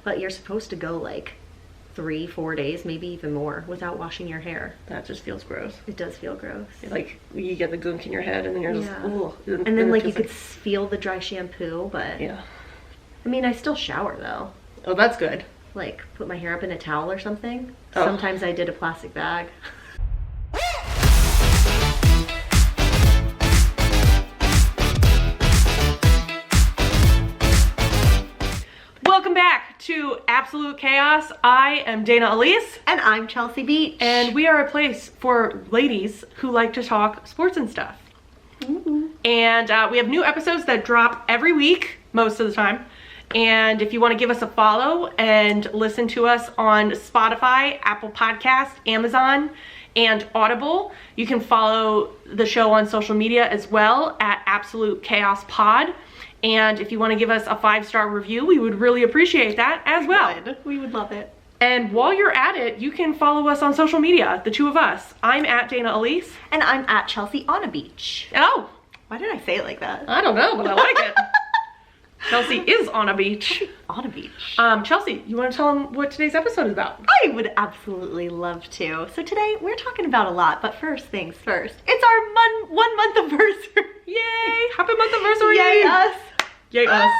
but you're supposed to go like 3-4 days, maybe even more, without washing your hair. That just feels gross. It does feel gross. Like you get the gunk in your head and then you're just, ugh. And then like you could feel the dry shampoo, but yeah. I mean, I still shower though. Oh, that's good. Like put my hair up in a towel or something. Oh. Sometimes I did a plastic bag. Welcome back to Absolute Chaos. I am Dana Elise. And I'm Chelsea Beach. And we are a place for ladies who like to talk sports and stuff. Ooh. And we have new episodes that drop every week, most of the time. And if you want to give us a follow and listen to us on Spotify, Apple Podcasts, Amazon, and Audible, you can follow the show on social media as well at Absolute Chaos Pod. And if you want to give us a 5-star review, we would really appreciate that as well. We would love it. And while you're at it, you can follow us on social media, the two of us. I'm at Dana Elise. And I'm at Chelsea on a beach. Oh, Why did I say it like that? I don't know, but I like it. Chelsea is on a beach. On a beach. Chelsea, you want to tell them what today's episode is about? I would absolutely love to. So today we're talking about a lot, but first things first. It's our 1 month anniversary. Yay! Happy month anniversary! Yay us! Yay us!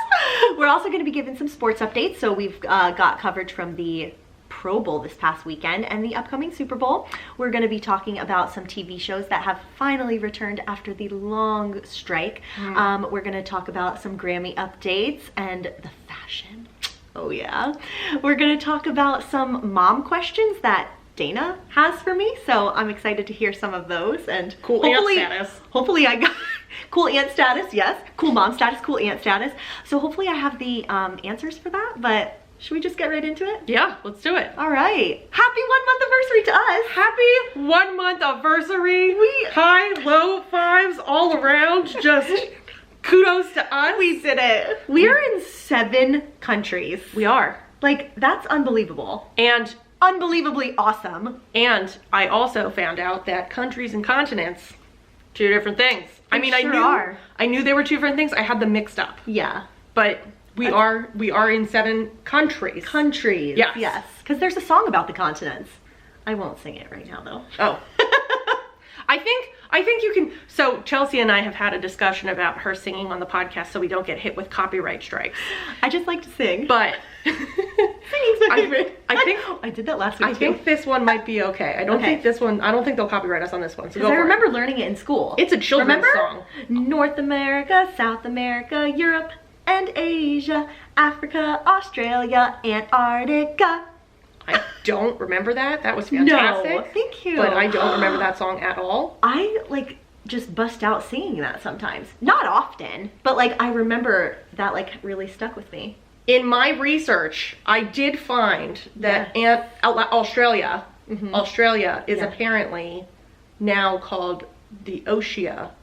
We're also going to be giving some sports updates. So we've got coverage from the Pro Bowl this past weekend and the upcoming Super Bowl. We're going to be talking about some TV shows that have finally returned after the long strike. We're going to talk about some Grammy updates and the fashion. Oh yeah. We're going to talk about some mom questions that Dana has for me. So I'm excited to hear some of those. And cool aunt status. Hopefully I got cool aunt status, yes. Cool mom status, cool aunt status. So hopefully I have the answers for that, but should we just get right into it? Yeah, let's do it. All right. Happy 1 month anniversary to us. Happy 1 month anniversary. High, low fives all around. Just kudos to us. We did it. We are in 7 countries. We are. Like, that's unbelievable. And unbelievably awesome. And I also found out that countries and continents, 2 different things. I mean, sure I knew they were 2 different things. I had them mixed up. Yeah. But we are in 7 countries. Countries. Yes. Yes. Because there's a song about the continents. I won't sing it right now though. Oh. I think you can. So Chelsea and I have had a discussion about her singing on the podcast so we don't get hit with copyright strikes. I just like to sing. But singing's my favorite. I think I did that last week I too. think this one might be okay. I don't think this one. I don't think they'll copyright us on this one. So go for I it. remember learning it in school. It's a children's song. North America, South America, Europe and Asia, Africa, Australia, Antarctica. I don't remember that. That was fantastic. No, thank you. But I don't remember that song at all. I like just bust out singing that sometimes. Not often, but like I remember that like really stuck with me. In my research, I did find that Australia is apparently now called the Oceania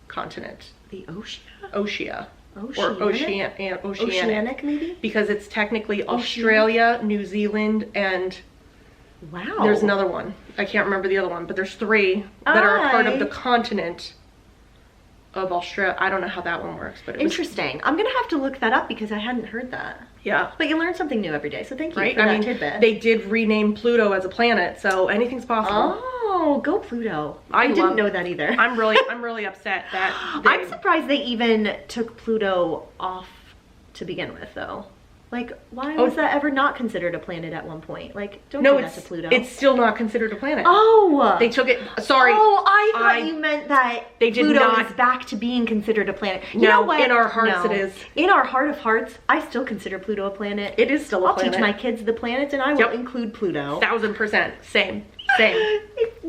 continent. The Oceania? Oceania. Oceanic? Or Oceanic. Oceanic maybe? Because it's technically Australia, New Zealand, and wow. There's another one. I can't remember the other one, but there's 3 that are a part of the continent of Australia. I don't know how that one works, but it was interesting. I'm gonna have to look that up because I hadn't heard that. Yeah. But you learn something new every day, so thank you right? for that I mean, tidbit. they did rename Pluto as a planet, so anything's possible. Oh, go Pluto. I didn't know that either. I'm really upset that I'm surprised they even took Pluto off to begin with though. Like, why was that ever not considered a planet at one point? Like, don't do that to Pluto. It's still not considered a planet. Oh! They took it, sorry. Oh, I thought you meant that they did Pluto not, is back to being considered a planet. You no, know what? In our hearts it is. In our heart of hearts, I still consider Pluto a planet. It is still a planet. I'll teach my kids the planets and I will include Pluto. 1000%. Same.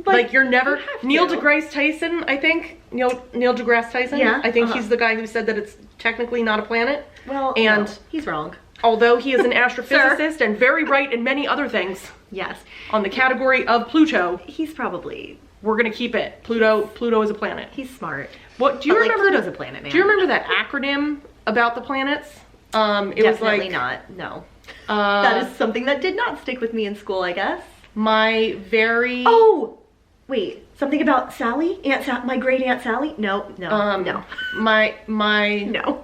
Like you're never, Neil deGrasse Tyson, I think. Neil deGrasse Tyson? Yeah. I think he's the guy who said that it's technically not a planet. Well, and no, he's wrong. Although he is an astrophysicist and very right in many other things. Yes. On the category of Pluto. He's probably... We're gonna keep it. Pluto is a planet. He's smart. What do you remember? Like, Pluto's a planet, man. Do you remember that acronym about the planets? It Definitely was like not. No. That is something that did not stick with me in school, I guess. My very... Oh! Wait. Something about Sally? My great Aunt Sally? No. No. My... No.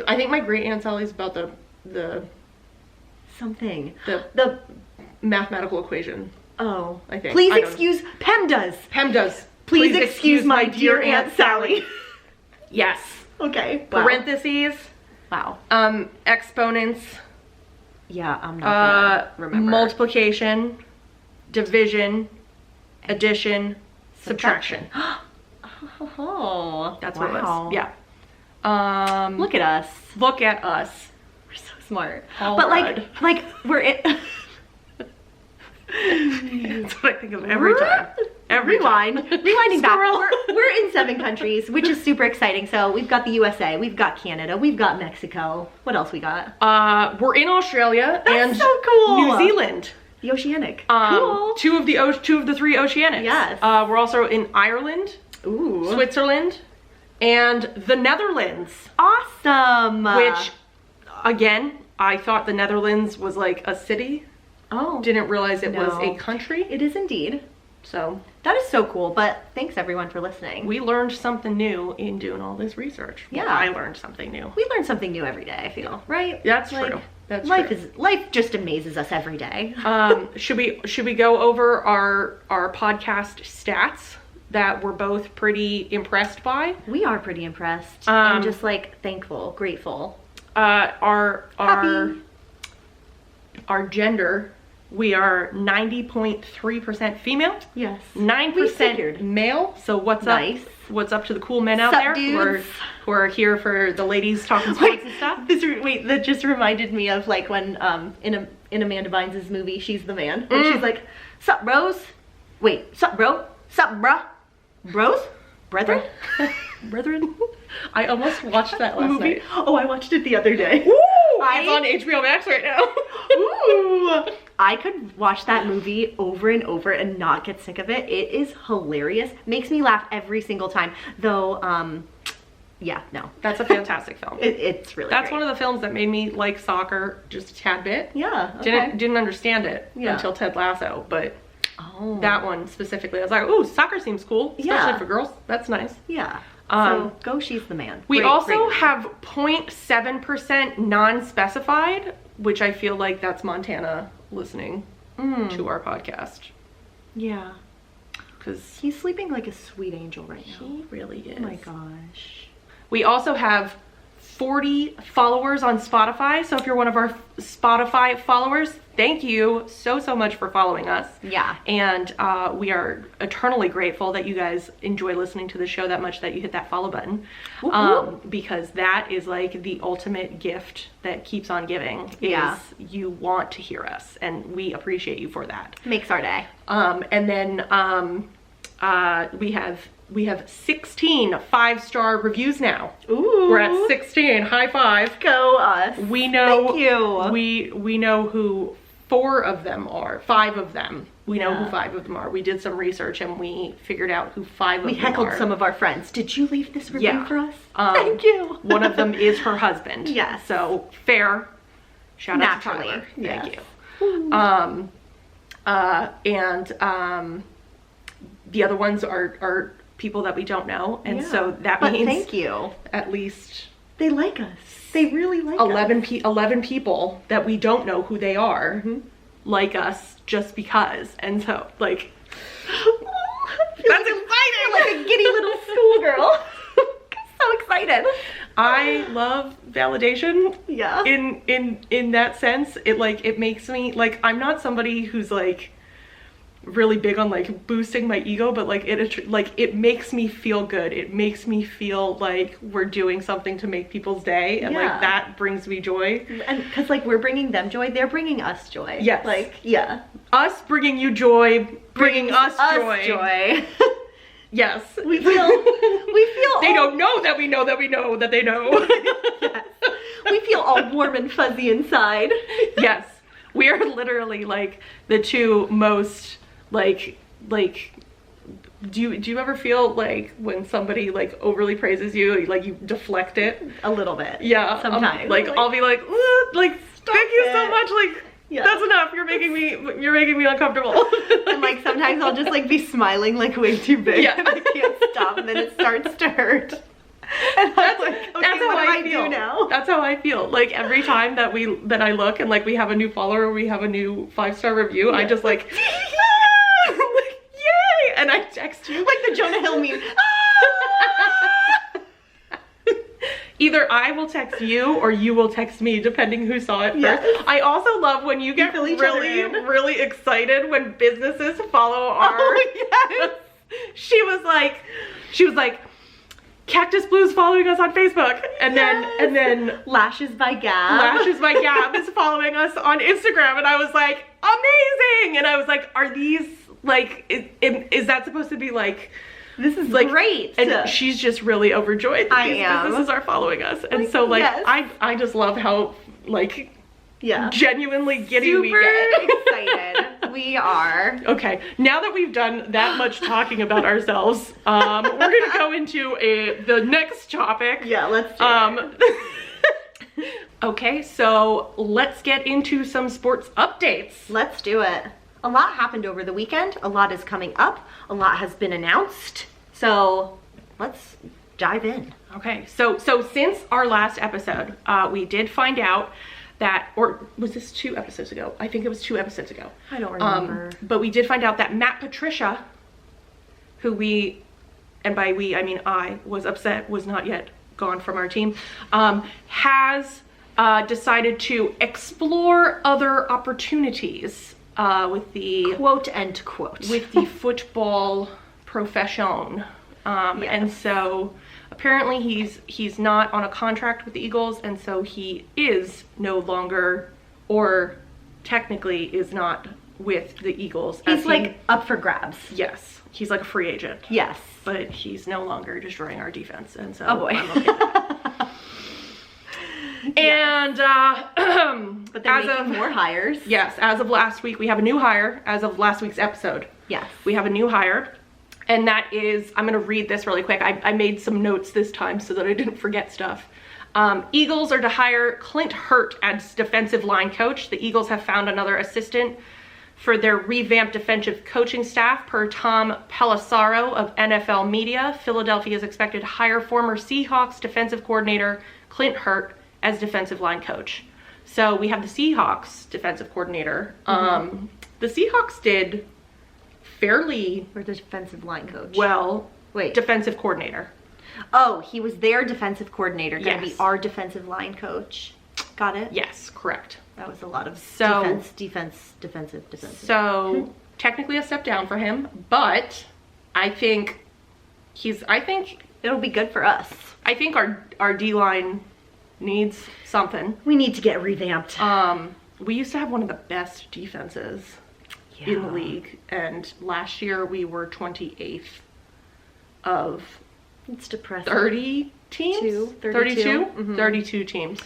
I think my great Aunt Sally's about the something. The mathematical equation. Oh, I think. Please I don't excuse PEMDAS. PEMDAS. Please excuse my dear Aunt Sally. Yes. Okay. Wow. Parentheses. Wow. Exponents. Yeah, I'm not gonna remember. Multiplication, division, addition, subtraction. Oh, That's wow. what it was. Yeah. Look at us. Look at us. We're so smart. All but right. like we're in. That's what I think of every time. Rewinding back. Squirrel. We're in 7 countries, which is super exciting. So we've got the USA, we've got Canada, we've got Mexico. What else we got? We're in Australia and so cool. New Zealand. The Oceanic. Cool. Two of the 3 Oceanics. Yes. We're also in Ireland, Ooh. Switzerland, and the Netherlands. Awesome. Which, again, I thought the Netherlands was like a city. Oh. Didn't realize it was No. a country. It is indeed. So That is so cool, but thanks everyone for listening. we learned something new in doing all this research. Yeah. Well, I learned something new. We learn something new every day, I feel, right? That's Like, true. That's life true. life just amazes us every day. Should we go over our podcast stats that we're both pretty impressed by? We are pretty impressed. Um, and just like thankful, grateful. Our Happy. gender, we are 90.3% female, Yes. 9% figured. male. So what's Nice. up? What's up to the cool men out Sup, there dudes? who are here for the ladies talking sports and stuff? Wait, that just reminded me of like when in Amanda Bynes' movie, She's the Man. When she's like, sup bros? Wait, sup bro? Sup bruh? Bros? Brethren? Brethren? I almost watched that last movie. night. Oh, I watched it the other day. It's on HBO Max right now. Ooh. I could watch that movie over and over and not get sick of it. It is hilarious. Makes me laugh every single time. Though, yeah, no. That's a fantastic film. It's really That's great. one of the films that made me like soccer just a tad bit. Yeah, okay. Didn't understand it Yeah. until Ted Lasso, but Oh. that one specifically, I was like, ooh, soccer seems cool, especially Yeah. for girls. That's nice. Yeah. Um, So, go She's the Man. We Great, also great. have 0.7% non-specified, which I feel like that's Montana listening to our podcast. Yeah. Because He's sleeping like a sweet angel right now. he really is. Oh my gosh. We also have 40 followers on Spotify. So if you're one of our Spotify followers, thank you so much for following us. Yeah. And we are eternally grateful that you guys enjoy listening to the show that much that you hit that follow button. Because that is like the ultimate gift that keeps on giving. Yeah. Is you want to hear us, and we appreciate you for that. Makes our day. And then we have 16 5-star reviews now. Ooh. We're at 16. High five. Go us. We know. Thank you. We know who 4 of them are. 5 of them. We know Yeah. who 5 of them are. We did some research and we figured out who 5 of We them heckled are. some of our friends. Did you leave this review Yeah. for us? Thank you. One of them is her husband. Yes. So fair. Shout out to Naturally. Tyler. Yes. Thank you. And the other ones are people that we don't know, and Yeah. so that But means thank you. at least They like us. They really like 11 people that we don't know who they are Mm-hmm. like us just because, and so like us. that's exciting. Like a giddy little schoolgirl. So excited. I love validation. Yeah. In that sense, it makes me like, I'm not somebody who's like really big on like boosting my ego, but like it makes me feel good. It makes me feel like we're doing something to make people's day, and Yeah. like that brings me joy. And because like we're bringing them joy, they're bringing us joy. Yes. Like, yeah. Us bringing you joy, bringing us joy. joy. Yes. we feel They all, don't know that we know that we know that they know. yes. We feel all warm and fuzzy inside. Yes. We are literally like the 2 most like do you ever feel like when somebody like overly praises you, like you deflect it? A little bit. Yeah. Sometimes. Like I'll be like, like thank you so it." much, like Yeah. that's enough. You're making me uncomfortable. And like sometimes I'll just like be smiling like way too big Yeah. and I can't stop and then it starts to hurt. And I was like, okay, that's how what do I I feel do now? That's how I feel. Like every time that I look and like we have a new follower, we have a new 5-star review, I just like, I'm like, yay! And I text you. Like the Jonah Hill meme. Either I will text you or you will text me, depending who saw it first. Yes. I also love when you get fill each other really, in. really excited when businesses follow our. Oh, yes. She was like, Cactus Blue's following us on Facebook, and then Lashes by Gab. Lashes by Gab is following us on Instagram, and I was like, amazing! And I was like, are these like, is that supposed to be like? This is Like, great. And she's just really overjoyed that these businesses are following us. And so like, yes. I just love how like Yeah. genuinely giddy we Super get. excited. We are. Okay, now that we've done that much talking about ourselves, we're gonna go into the next topic. Yeah, let's do it. Okay, so let's get into some sports updates. Let's do it. A lot happened over the weekend. A lot is coming up. A lot has been announced. So let's dive in. Okay, so since our last episode, we did find out that, or was this 2 episodes ago? I think it was 2 episodes ago. I don't remember. But we did find out that Matt Patricia, who we, and by we, I mean I, was upset was not yet gone from our team, has decided to explore other opportunities with the Quote and quote. with the football profession. Yes. And so apparently he's not on a contract with the Eagles, and so he is no longer, or technically is not with the Eagles. He's like up for grabs. Yes, he's like a free agent. Yes. But he's no longer destroying our defense, and so Oh boy. I'm okay with that. And But they're as making of more hires. yes, as of last week, we have a new hire. As of last week's episode, Yes. we have a new hire, and that is, I'm gonna read this really quick. I made some notes this time so that I didn't forget stuff. Eagles are to hire Clint Hurt as defensive line coach. The Eagles have found another assistant for their revamped defensive coaching staff. Per Tom Pelissaro of NFL Media, Philadelphia is expected to hire former Seahawks defensive coordinator Clint Hurt as defensive line coach. So we have the Seahawks defensive coordinator. The Seahawks did fairly Or the defensive line coach. well. Wait. Defensive coordinator. Oh, he was their defensive coordinator. Gonna be Yes. our defensive line coach. Got it? Yes, correct. That was a lot of So- defensive. So technically a step down for him, but I think It'll be good for us. our D-line needs something. We need to get revamped. We used to have one of the best defenses in the league, and last year we were 28th of It's depressing. 30 teams? 32? 32 teams.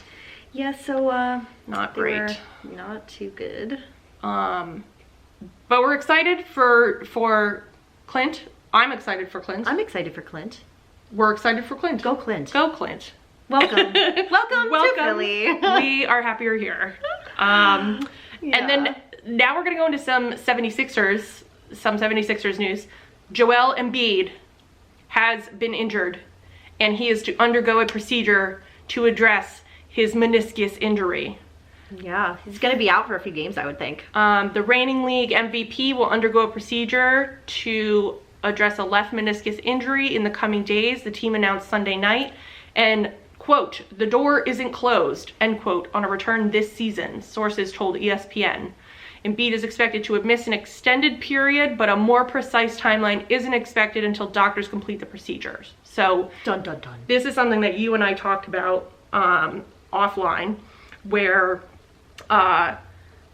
Yeah, so Not they were great. not too good. But we're excited for Clint. I'm excited for Clint. I'm excited for Clint. We're excited for Clint. Go Clint. Go Clint. Welcome. Welcome to Philly. We are happier here. And then now we're gonna go into some 76ers news. Joel Embiid has been injured, and he is to undergo a procedure to address his meniscus injury. Yeah, he's gonna be out for a few games, I would think. The reigning league MVP will undergo a procedure to address a left meniscus injury in the coming days, the team announced Sunday night. And, quote, the door isn't closed, end quote, on a return this season, sources told ESPN. Embiid is expected to miss an extended period, but a more precise timeline isn't expected until doctors complete the procedures. So, Dun dun dun. this is something that you and I talked about offline, where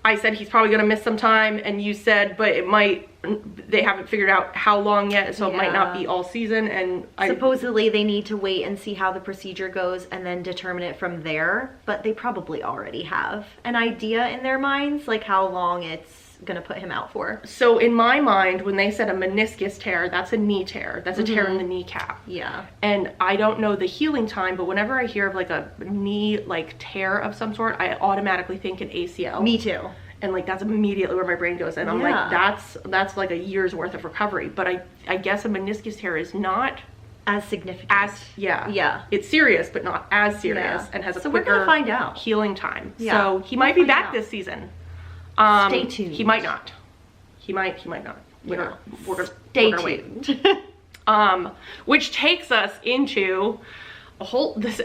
I said he's probably going to miss some time, and you said, but they haven't figured out how long yet, so it might not be all season. And supposedly they need to wait and see how the procedure goes and then determine it from there, but they probably already have an idea in their minds, like how long it's gonna put him out for. So in my mind, when they said a meniscus tear, that's a knee tear. That's a tear in the kneecap. Yeah. And I don't know the healing time, but whenever I hear of like a knee like tear of some sort, I automatically think an ACL. Me too. And like that's immediately where my brain goes, and I'm like, that's like a year's worth of recovery. But I guess a meniscus tear is not as significant. Yeah. It's serious, but not as serious, and has a quicker we're gonna find out. healing time. Yeah. So he might be back this season. Stay tuned. He might not. He might not. We're gonna tuned. Wait. Which takes us into a whole, this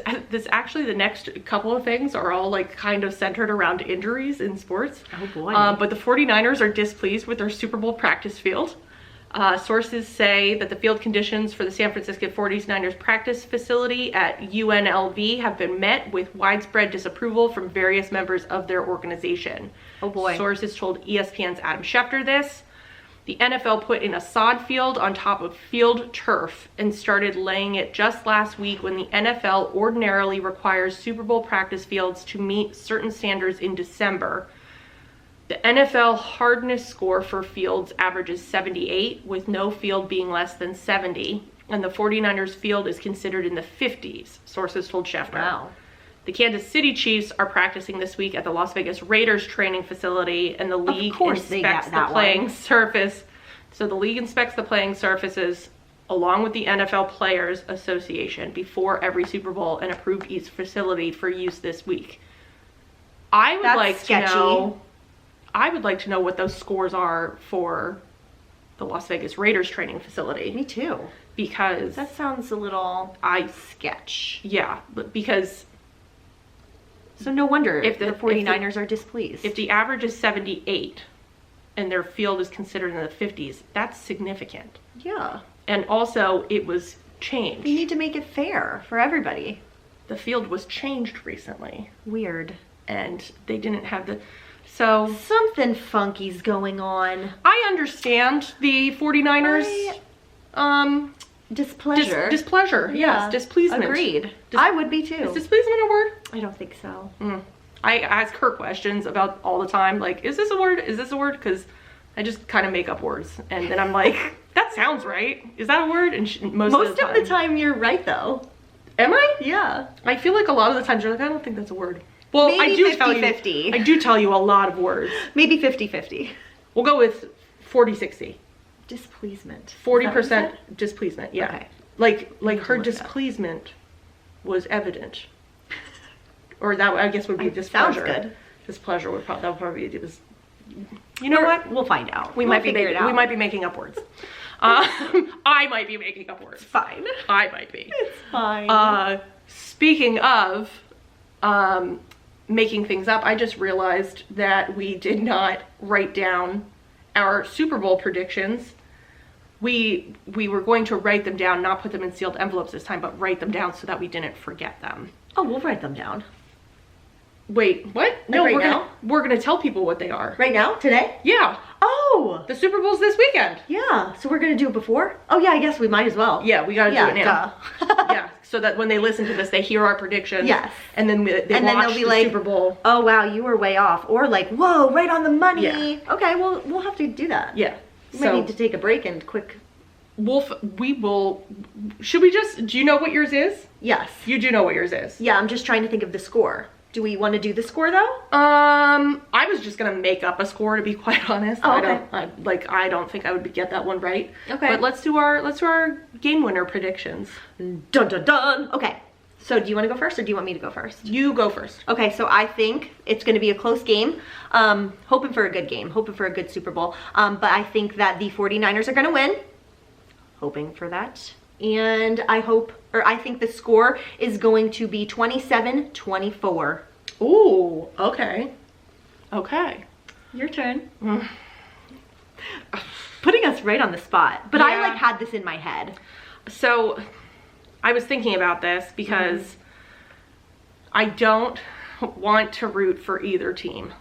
actually, the next couple of things are all like kind of centered around injuries in sports. Oh boy. But the 49ers are displeased with their Super Bowl practice field. Sources say that the field conditions for the San Francisco 49ers practice facility at UNLV have been met with widespread disapproval from various members of their organization. Oh boy. Sources told ESPN's Adam Schefter this. The NFL put in a sod field on top of field turf and started laying it just last week, when the NFL ordinarily requires Super Bowl practice fields to meet certain standards in December. The NFL hardness score for fields averages 78, with no field being less than 70, and the 49ers field is considered in the 50s, sources told Schefter. Wow. The Kansas City Chiefs are practicing this week at the Las Vegas Raiders training facility, and the league inspects the playing surface. So the league inspects the playing surfaces along with the NFL Players Association before every Super Bowl, and approve each facility for use this week. I would like to know what those scores are for the Las Vegas Raiders training facility. Me too. Because that sounds a little sketch. Yeah, because so no wonder if the 49ers are displeased. If the average is 78 and their field is considered in the 50s, that's significant. Yeah. And also, it was changed. You need to make it fair for everybody. The field was changed recently. Weird. And they didn't have the... So... Something funky's going on. I understand the 49ers... Displeasure. Displeasure, yes. Displeasement. Agreed. I would be too. Is displeasement a word? I don't think so. I ask her questions about all the time, like, is this a word? Is this a word? Because I just kind of make up words. And then I'm like, that sounds right. Is that a word? And most of the time you're right, though. Am I? Yeah. I feel like a lot of the times you're like, I don't think that's a word. Well, maybe I do 50-50. I do tell you a lot of words. Maybe 50-50. We'll go with 40-60. Displeasement. 40% displeasement, yeah. Okay. Like her displeasement was evident. Or that, I guess, would be displeasure. Sounds good. Displeasure would probably be, you know what? We'll find out. We might be making up words. I might be making up words. It's fine. I might be. It's fine. Speaking of making things up, I just realized that we did not write down our Super Bowl predictions. We were going to write them down, not put them in sealed envelopes this time, but write them down so that we didn't forget them. Oh, we'll write them down. Wait, what? No, we're gonna tell people what they are. Right now? Today? Yeah. Oh! The Super Bowl's this weekend. Yeah. So we're gonna do it before? Oh yeah, I guess we might as well. Yeah, we gotta do it now. Yeah, so that when they listen to this, they hear our predictions. Yes. And then they'll be like, Super Bowl. Oh wow, you were way off. Or like, whoa, right on the money. Yeah. Okay, well, we'll have to do that. Yeah. We might need to take a break and quick... We will... Should we just... Do you know what yours is? Yes. You do know what yours is? Yeah, I'm just trying to think of the score. Do we want to do the score though? I was just gonna make up a score, to be quite honest. Oh, okay. I don't think I would get that one right. Okay. But let's do our game winner predictions. Dun dun dun. Okay. So do you want to go first or do you want me to go first? You go first. Okay, so I think it's going to be a close game. Hoping for a good game. Hoping for a good Super Bowl. But I think that the 49ers are going to win. Hoping for that. And I think the score is going to be 27-24. Ooh, okay. Okay. Your turn. Putting us right on the spot. But yeah. I had this in my head. So I was thinking about this because I don't want to root for either team.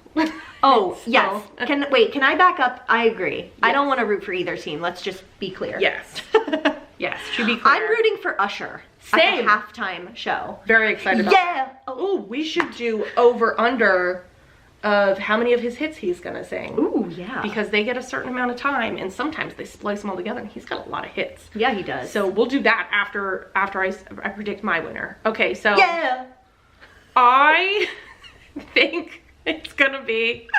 Oh, so. Yes. Can I back up? I agree. Yes. I don't want to root for either team. Let's just be clear. Yes. Yes, to be clear. I'm rooting for Usher. Same. At the halftime show. Very excited about that. Oh, we should do over-under of how many of his hits he's gonna sing. Ooh, yeah. Because they get a certain amount of time, and sometimes they splice them all together, and he's got a lot of hits. Yeah, he does. So we'll do that after I predict my winner. Okay, so... Yeah! I think it's gonna be...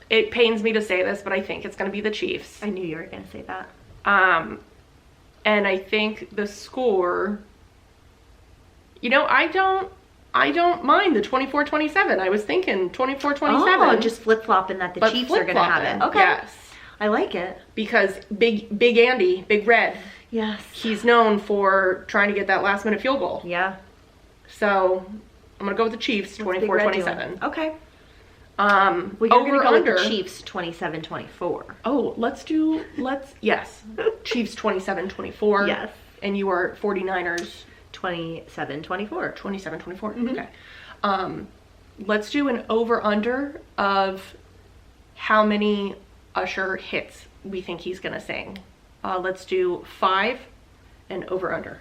It pains me to say this, but I think it's gonna be the Chiefs. I knew you were gonna say that. And I think the score, you know, I don't mind the 24-27. I was thinking 24-27. Oh, just flip-flopping that the But Chiefs are going to have it. Okay. Yes. I like it. Because Big Andy, Big Red, Yes. he's known for trying to get that last-minute field goal. Yeah. So I'm going to go with the Chiefs, What's Big Red 24-27. doing? Okay. Well, Well, you're going to go with the Chiefs 27-24. Oh, yes. Chiefs 27-24. Yes. And you are 49ers 27-24. 27-24. Okay. Let's do an over-under of how many Usher hits we think he's gonna sing. Let's do 5 and over-under.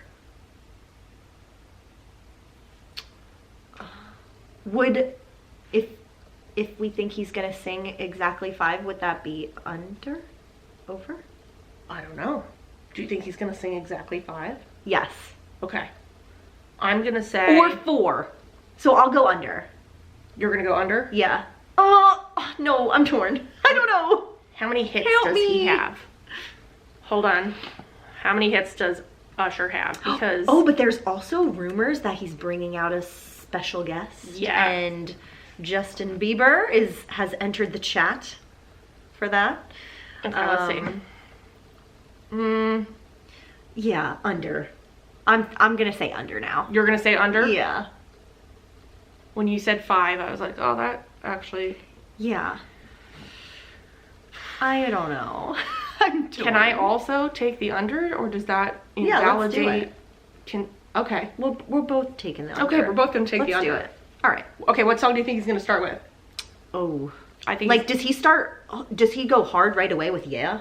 Would, if we think he's gonna sing exactly 5, would that be under? Over? I don't know. Do you think he's gonna sing exactly 5? Yes. Okay. I'm gonna say... Or 4. So I'll go under. You're gonna go under? Yeah. Oh, no, I'm torn. I don't know. How many hits Help does me. he have? Hold on. How many hits does Usher have? Because... Oh, but there's also rumors that he's bringing out a special guest. Yeah. And Justin Bieber has entered the chat for that. Okay, let's see. Yeah, under. I'm gonna say under now. You're gonna say under? Yeah. When you said 5, I was like, oh, that actually... Yeah. I don't know. I'm torn. Can I also take the under, or does that Yeah, let's do invalidate? it. Okay. We're both taking the under. Okay, we're both gonna take the Let's do under. it. All right. Okay, what song do you think he's gonna start with? Oh. I think Like, does he go hard right away with Yeah?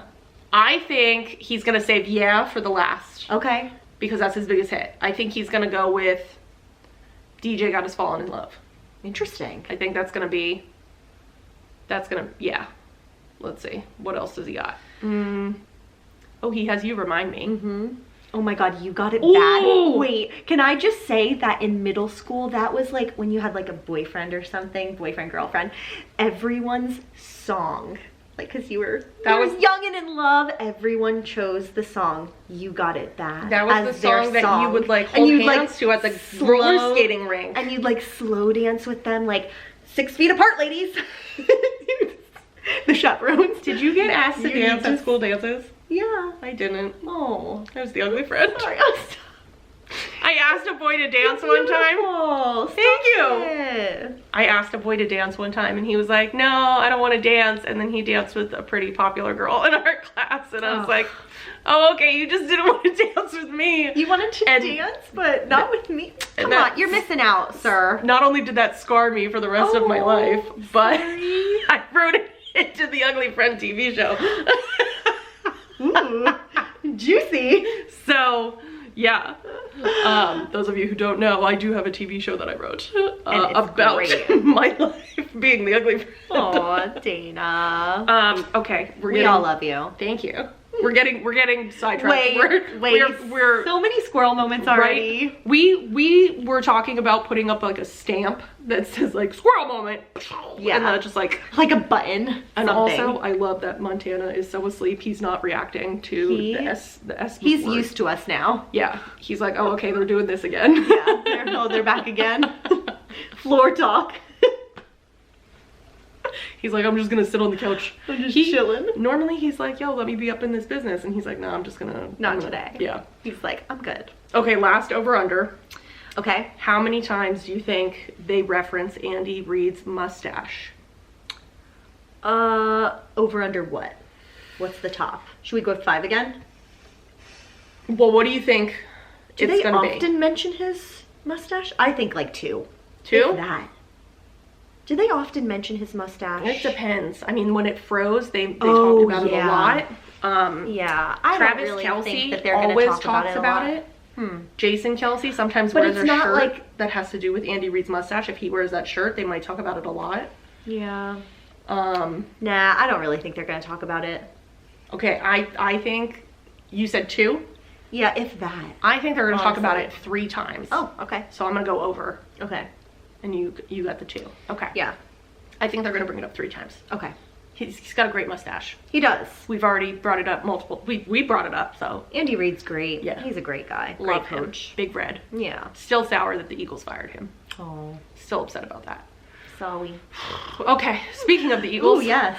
I think he's gonna save Yeah for the last, Okay. because that's his biggest hit. I think he's gonna go with DJ Got Us Falling in Love. Interesting. I think yeah. Let's see. What else does he got? Oh, he has You Remind Me. Mm-hmm. Oh my God, you got it Ooh. bad. Wait, can I just say that in middle school, that was like when you had like a boyfriend or something, boyfriend, girlfriend, everyone's song. Like, cause you were young and in love, everyone chose the song You Got It Bad. That was as the their song that you would like hold hands to at the roller skating rink. And you'd like slow dance with them, like 6 feet apart, ladies. The chaperones. Did you get asked to dance at school dances? Yeah. I didn't. Oh. I was the ugly friend. Sorry. I asked a boy to dance one time. Oh, Thank you. I asked a boy to dance one time and he was like, no, I don't want to dance. And then he danced with a pretty popular girl in our class. And I was like, oh, okay, you just didn't want to dance with me. You wanted to dance, but not with me? Come on, you're missing out, sir. Not only did that scar me for the rest of my life, but I wrote it into the Ugly Friend TV show. Ooh, juicy. So, yeah. Those of you who don't know, I do have a TV show that I wrote about my life being the ugly friend. Aw, Dana. Okay, we all love you. Thank you. We're getting sidetracked. We're so many squirrel moments already. Right? We were talking about putting up like a stamp that says like squirrel moment. Yeah. And just like a button. And something. also, I love that Montana is so asleep. He's not reacting to the S. He's word. used to us now. Yeah. He's like, oh, okay, they're doing this again. Yeah. They're back again. Floor talk. He's like, I'm just gonna sit on the couch. I'm just chilling. Normally he's like, yo, let me be up in this business. And he's like, no, I'm just gonna. Not today. Yeah. He's like, I'm good. Okay, last over under. Okay. How many times do you think they reference Andy Reid's mustache? Over under what? What's the top? Should we go with 5 again? Well, what do you think Do it's they gonna often be? mention his mustache? I think like 2. 2? If that. Do they often mention his mustache? It depends. I mean, when it froze, they talked about it a lot. Yeah, I Travis don't really Kelce think that they're always gonna talk talks about it. it. Jason Kelce sometimes But wears it's a not shirt like- that has to do with Andy Reid's mustache. If he wears that shirt, they might talk about it a lot. Yeah. Nah, I don't really think they're gonna talk about it. Okay, I think you said 2. Yeah, if that. I think they're gonna talk about Honestly. it 3 times. Oh, okay. So I'm gonna go over, Okay. and you got the 2. Okay. Yeah. I think they're gonna bring it up 3 times. Okay. He's got a great mustache. He does. We've already brought it up we brought it up, so. Andy Reid's great. Yeah. He's a great guy. Love Great coach. him. Big Red. Yeah. Still sour that the Eagles fired him. Oh, Still upset about that. sorry. Okay, speaking of the Eagles. Oh, yes.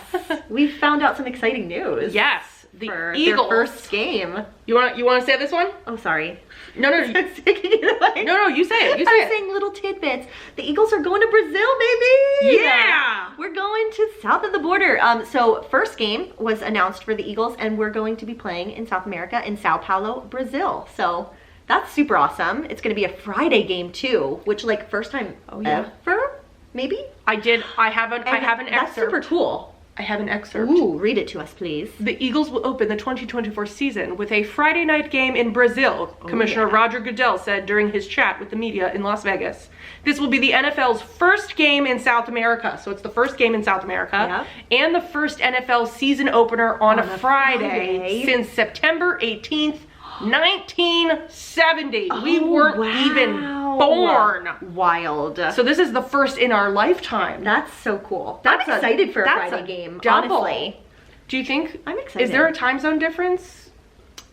We found out some exciting news. Yes, the For Eagles. their first game. You wanna say this one? Oh, sorry. No, I was taking it away. No, you say it. You say I was it. saying little tidbits. The Eagles are going to Brazil, baby! Yeah! We're going to south of the border. So first game was announced for the Eagles, and we're going to be playing in South America in Sao Paulo, Brazil. So that's super awesome. It's going to be a Friday game too, which like first time ever, maybe? I have an excerpt. That's super cool. I have an excerpt. Ooh, read it to us, please. The Eagles will open the 2024 season with a Friday night game in Brazil, Commissioner yeah. Roger Goodell said during his chat with the media in Las Vegas. This will be the NFL's first game in South America. So it's the first game in South America and the first NFL season opener on a Friday since September 18th, 1970. We weren't even born. Wild. So this is the first in our lifetime. That's so cool. I'm excited for a Friday game, honestly. Do you think? I'm excited. Is there a time zone difference?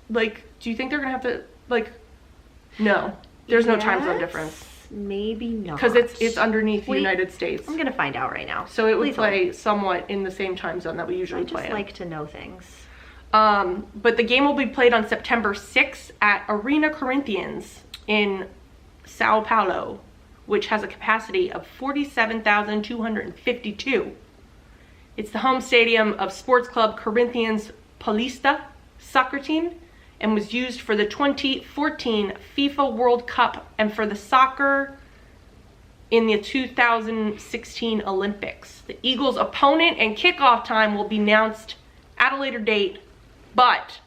Like, do you think they're gonna have to, like, no. There's no time zone difference. Maybe not. Because it's underneath the United States. I'm gonna find out right now. So it would play somewhat in the same time zone that we usually play in. I just like to know things. But the game will be played on September 6th at Arena Corinthians in Sao Paulo, which has a capacity of 47,252. It's the home stadium of Sports Club Corinthians Paulista soccer team and was used for the 2014 FIFA World Cup and for the soccer in the 2016 Olympics. The Eagles' opponent and kickoff time will be announced at a later date, but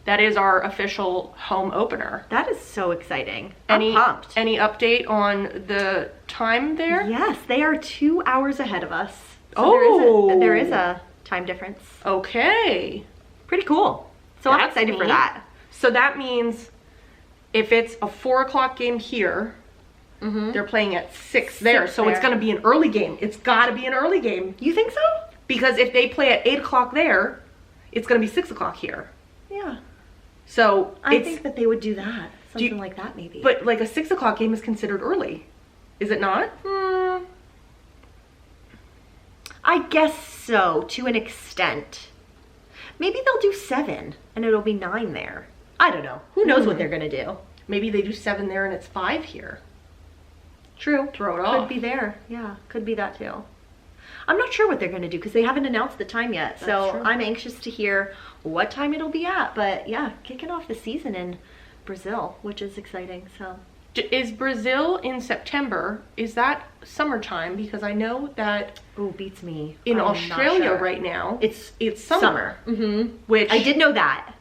that is our official home opener. That is so exciting. I'm pumped. Any update on the time there? Yes, they are 2 hours ahead of us. So there is a time difference. Okay. Pretty cool. So I'm excited for that. So that means if it's a 4 o'clock game here, they're playing at 6 there. So it's going to be an early game. It's got to be an early game. You think so? Because if they play at 8 o'clock there, it's going to be 6 o'clock here. Yeah. So I think that they would do that. Something like that, maybe. But like a 6 o'clock game is considered early. Is it not? I guess so, to an extent. Maybe they'll do 7 and it'll be 9 there. I don't know. Who knows what they're going to do? Maybe they do 7 there and it's 5 here. True. Throw it off. Could be there. Yeah, could be that too. I'm not sure what they're going to do because they haven't announced the time yet. So I'm anxious to hear what time it'll be at. But yeah, kicking off the season in Brazil, which is exciting. So is Brazil in September? Is that summertime? Because I know that beats me. In Australia right now, it's summer. Which I did know that.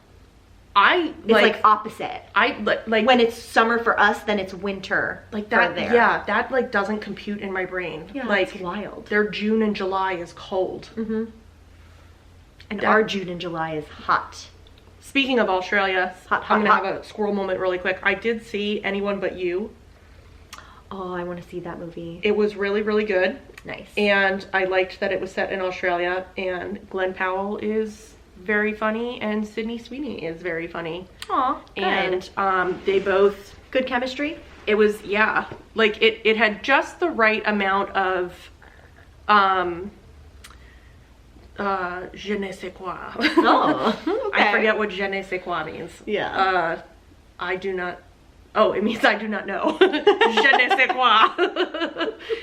It's like opposite. Like when it's summer for us, then it's winter. Like that. There. Yeah, that like doesn't compute in my brain. Yeah, like it's wild. Their June and July is cold. And our June and July is hot. Speaking of Australia, hot, I'm gonna have a squirrel moment really quick. I did see Anyone But You. Oh, I want to see that movie. It was really, really good. Nice. And I liked that it was set in Australia. And Glenn Powell is very funny, and Sydney Sweeney is very funny. Aw, good. And they both good chemistry. It was like it had just the right amount of je ne sais quoi. Oh, okay. I forget what je ne sais quoi means. Yeah. I do not. Oh, it means I do not know. Je ne sais quoi.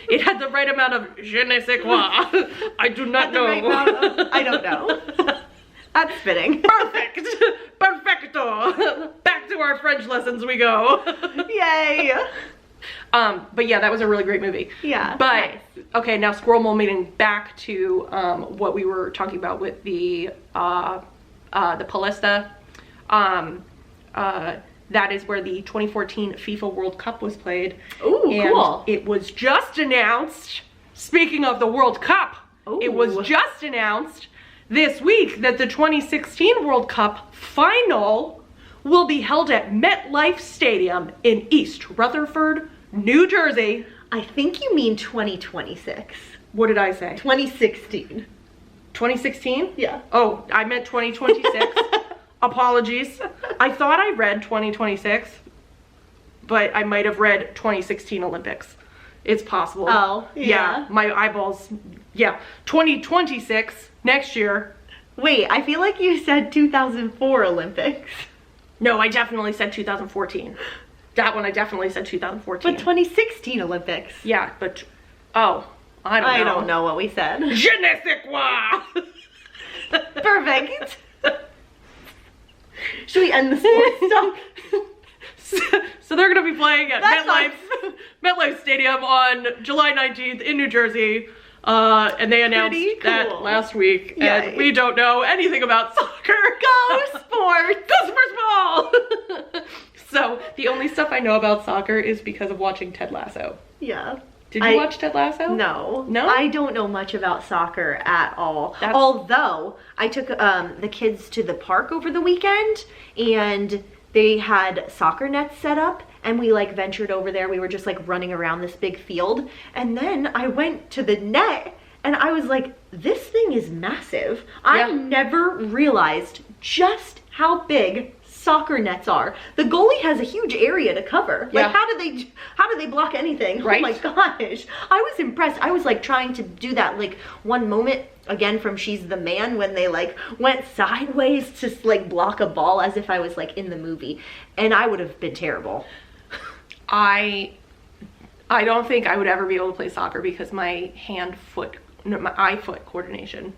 It had the right amount of je ne sais quoi. I do not know. I don't know. That's fitting. Perfect. Perfecto. Back to our French lessons we go. Yay. But yeah, that was a really great movie. Yeah. But nice. Okay, now squirrel momenting back to what we were talking about with the Paulista. That is where the 2014 FIFA World Cup was played. Ooh, and cool. It was just announced, speaking of the World Cup, it was just announced this week that the 2016 World Cup final will be held at MetLife Stadium in East Rutherford, New Jersey. I think you mean 2026. What did I say? 2016. 2016? Yeah. Oh, I meant 2026. Apologies. I thought I read 2026, but I might have read 2016 Olympics. It's possible. Oh, yeah. My eyeballs. Yeah. 2026, next year. Wait, I feel like you said 2004 Olympics. No, I definitely said 2014. That one I definitely said 2014. But 2016 Olympics. Yeah, but, oh, I don't know. I don't know what we said. Je ne sais quoi. Perfect. Should we end the sports stuff? So they're going to be playing at That's MetLife Stadium on July 19th in New Jersey. And they announced that last week. Yay. And we don't know anything about soccer. Go sports! Go sports ball! So the only stuff I know about soccer is because of watching Ted Lasso. Yeah. Did you watch Ted Lasso? No. No? I don't know much about soccer at all. That's... Although, I took the kids to the park over the weekend, and they had soccer nets set up, and we like ventured over there. We were just like running around this big field, and then I went to the net, and I was like, this thing is massive. I never realized just how big soccer nets are. The goalie has a huge area to cover. Like, how do they block anything? Right? Oh my gosh. I was impressed. I was like trying to do that like one moment again from She's the Man when they like went sideways to like block a ball as if I was like in the movie, and I would have been terrible. I don't think I would ever be able to play soccer because my my eye-foot coordination.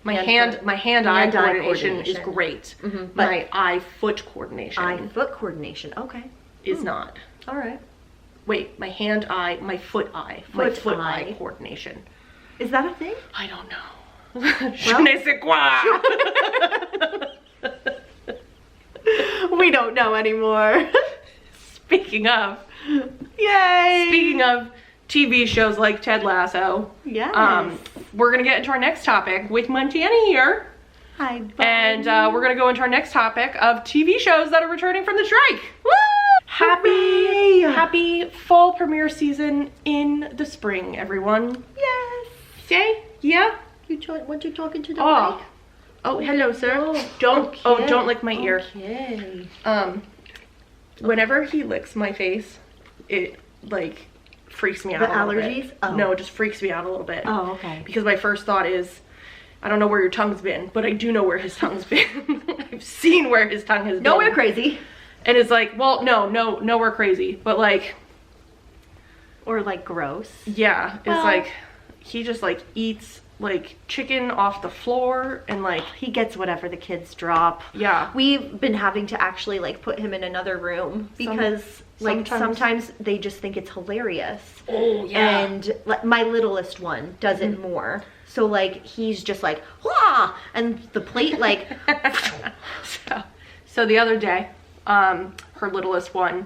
My hand-eye coordination is great. But my eye-foot coordination. Eye-foot coordination. Okay. Is not. All right. Wait, my foot-eye coordination. Is that a thing? I don't know. Je ne sais quoi. We don't know anymore. Speaking of TV shows like Ted Lasso. Yes. We're gonna get into our next topic with Montana here. Hi, buddy. And we're gonna go into our next topic of TV shows that are returning from the strike. Woo! Happy fall premiere season in the spring, everyone. Yes. Say, yeah? What you talking to the mic? Oh, hello, sir. Don't lick my ear. Okay. Whenever he licks my face, it like freaks me out. The a little allergies? bit. Oh. No, it just freaks me out a little bit. Oh, okay. Because my first thought is, I don't know where your tongue's been, but I do know where his tongue's been. I've seen where his tongue has been. Nowhere crazy. And it's like, well, nowhere crazy, but like, or like gross. Yeah, it's like he just like eats like chicken off the floor, and like he gets whatever the kids drop. Yeah, we've been having to actually like put him in another room because sometimes they just think it's hilarious. Oh yeah. And like my littlest one does it more. So like he's just like wah, and the plate like. So the other day, her littlest one,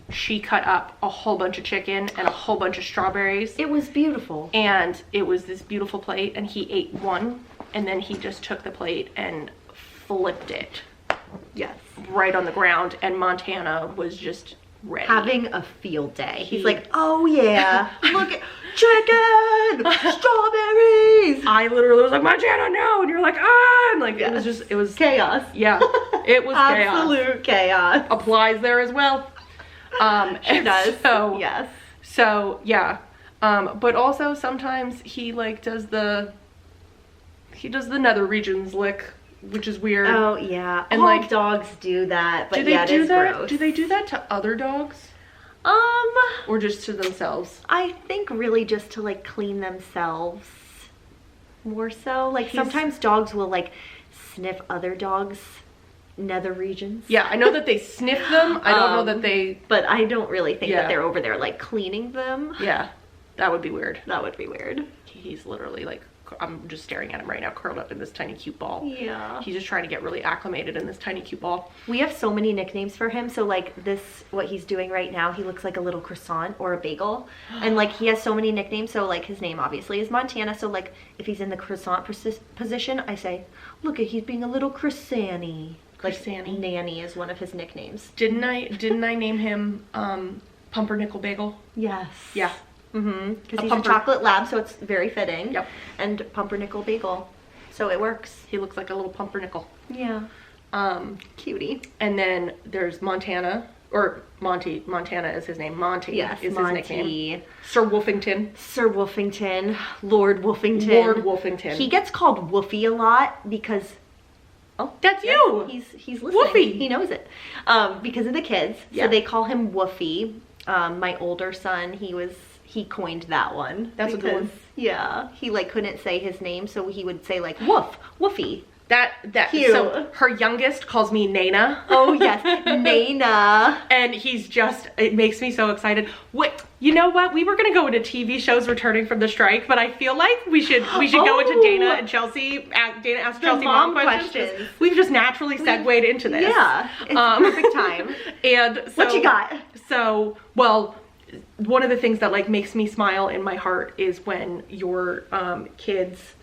she cut up a whole bunch of chicken and a whole bunch of strawberries. It was beautiful. And it was this beautiful plate, and he ate one, and then he just took the plate and flipped it. Yes. Right on the ground, and Montana was just ready. Having a field day. He's like, oh yeah, look at chicken, strawberries. I literally was like, Montana, no, and you're like, ah, and like yes. it was chaos. Yeah, it was absolute chaos. Applies there as well. Sure does. So yes. So yeah, but also sometimes he like does the nether regions lick, which is weird. Oh yeah, and all like dogs do that. But do they yeah, do it is that? gross. Do they do that to other dogs? Or just to themselves? I think really just to like clean themselves. More so, like sometimes dogs will like sniff other dogs' nether regions. Yeah, I know that they sniff them. I don't know that they... But I don't really think that they're over there like cleaning them. Yeah, that would be weird. That would be weird. He's literally like, I'm just staring at him right now, curled up in this tiny cute ball. Yeah. He's just trying to get really acclimated in this tiny cute ball. We have so many nicknames for him. So like this, what he's doing right now, he looks like a little croissant or a bagel. And like he has so many nicknames. So like his name obviously is Montana. So like if he's in the croissant position, I say, look at, he's being a little croissanty. Like Nanny is one of his nicknames. Didn't I name him Pumpernickel Bagel? Yes. Yeah. Because he's a chocolate lab, so it's very fitting. Yep. And Pumpernickel Bagel. so it works. He looks like a little pumpernickel. Yeah. Cutie. And then there's Montana, or Monty. Montana is his name. Monty Yes, is Monty. his nickname. Sir Wolfington. Sir Wolfington. Lord Wolfington. Lord Wolfington. He gets called Woofy a lot because... Oh, that's you! He's listening. Woofy! He knows it. Because of the kids. Yeah. So they call him Woofy. My older son, he coined that one. That's a good one. Yeah. He like couldn't say his name, so he would say like woof, woofy. That Cute. So her youngest calls me Nana. Oh yes, Nana. And it makes me so excited. Wait, you know what? We were gonna go into TV shows returning from the strike, but I feel like we should go into Dana and Chelsea. Dana asked Chelsea mom questions. We've just naturally segued into this. Yeah, it's perfect time. And so, what you got? So, well, one of the things that like makes me smile in my heart is when your kids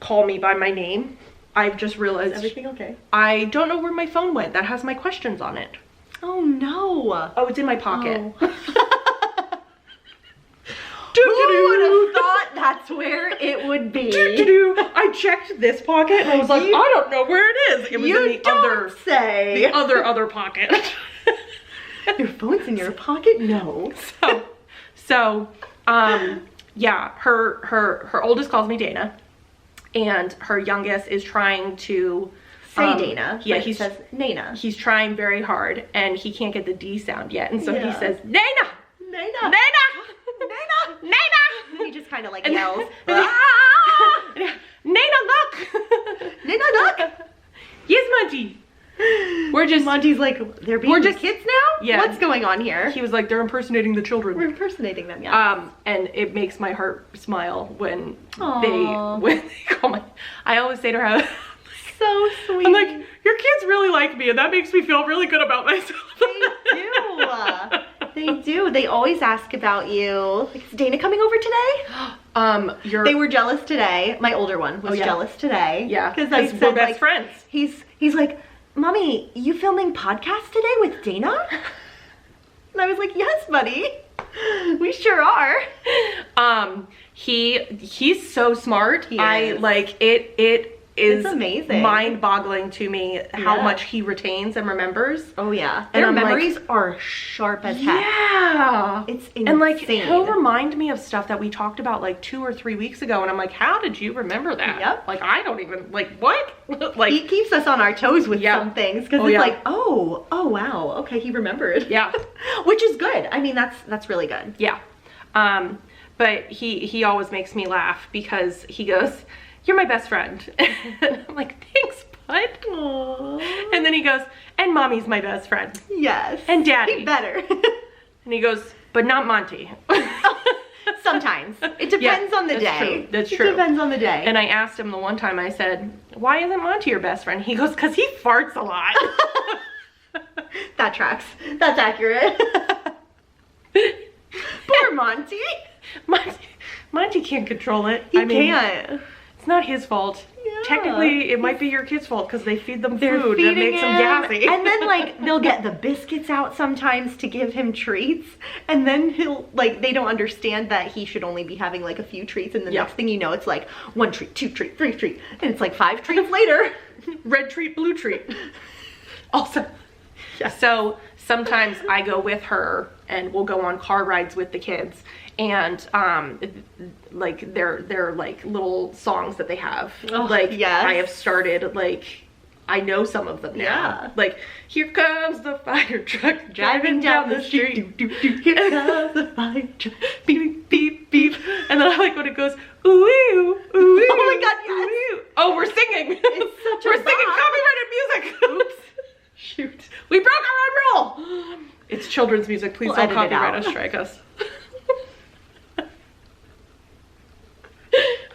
call me by my name. I've just realized. Is everything okay? I don't know where my phone went. That has my questions on it. Oh no. Oh, it's in my pocket. Oh. Who would have thought that's where it would be? I checked this pocket and I was like, I don't know where it is. It was in the other pocket. Your phone's in your pocket? No. So, yeah, her oldest calls me Dana, and her youngest is trying to say Dana. Yeah, he says Nana. He's trying very hard, and he can't get the D sound yet, and so he says Nana, Nana, Nana, Nana, Nana. He just kind of like yells. Nana, look! Nana, look! Yes, Monty. Monty's like, they're being the kids now? Yeah. What's going on here? He was like, they're impersonating the children. We're impersonating them, yeah. And it makes my heart smile when they call my, I always say to her, so sweet. I'm like, your kids really like me, and that makes me feel really good about myself. They do. They always ask about you. Like, is Dana coming over today? They were jealous today. My older one was jealous today. Yeah, because I said, we're best friends. He's like, Mommy, you filming podcast today with Dana? And I was like, yes, buddy. We sure are. He's so smart. It's amazing. Mind-boggling to me how much he retains and remembers. Oh yeah, their memories are sharp as heck. Yeah, it's insane. And like he'll remind me of stuff that we talked about like 2 or 3 weeks ago, and I'm like, how did you remember that? Yep. Like I don't even what. Like he keeps us on our toes with some things because it's like, oh wow, okay, he remembered. Yeah, which is good. I mean, that's really good. Yeah, but he always makes me laugh because he goes, you're my best friend. And I'm like, thanks, bud. Aww. And then he goes, and mommy's my best friend. Yes. And daddy. He better. And he goes, but not Monty. Sometimes. It depends on the day. True. That's true. It depends on the day. And I asked him the one time, I said, why isn't Monty your best friend? He goes, because he farts a lot. That tracks. That's accurate. Poor Monty. Monty can't control it. He can't. It's not his fault. Yeah. Technically, it might be your kid's fault because they feed them They're food that makes them gassy. And then like they'll get the biscuits out sometimes to give him treats, and then he'll like they don't understand that he should only be having like a few treats, and the next thing you know, it's like 1 treat, 2 treat, 3 treat, and it's like 5 treats later. Red treat, blue treat. Also, so sometimes I go with her and we'll go on car rides with the kids, and like they're like little songs that they have. I have started like I know some of them now. Like, here comes the fire truck driving down the street. Here comes the fire truck. Beep beep beep. And then I like when it goes ooh ooh ooh. Oh my god, yes. Ooh. Oh, we're singing. It's such we're singing copyrighted music. Oops. Shoot. We broke our own rule. It's children's music. Please don't copyright us, strike us.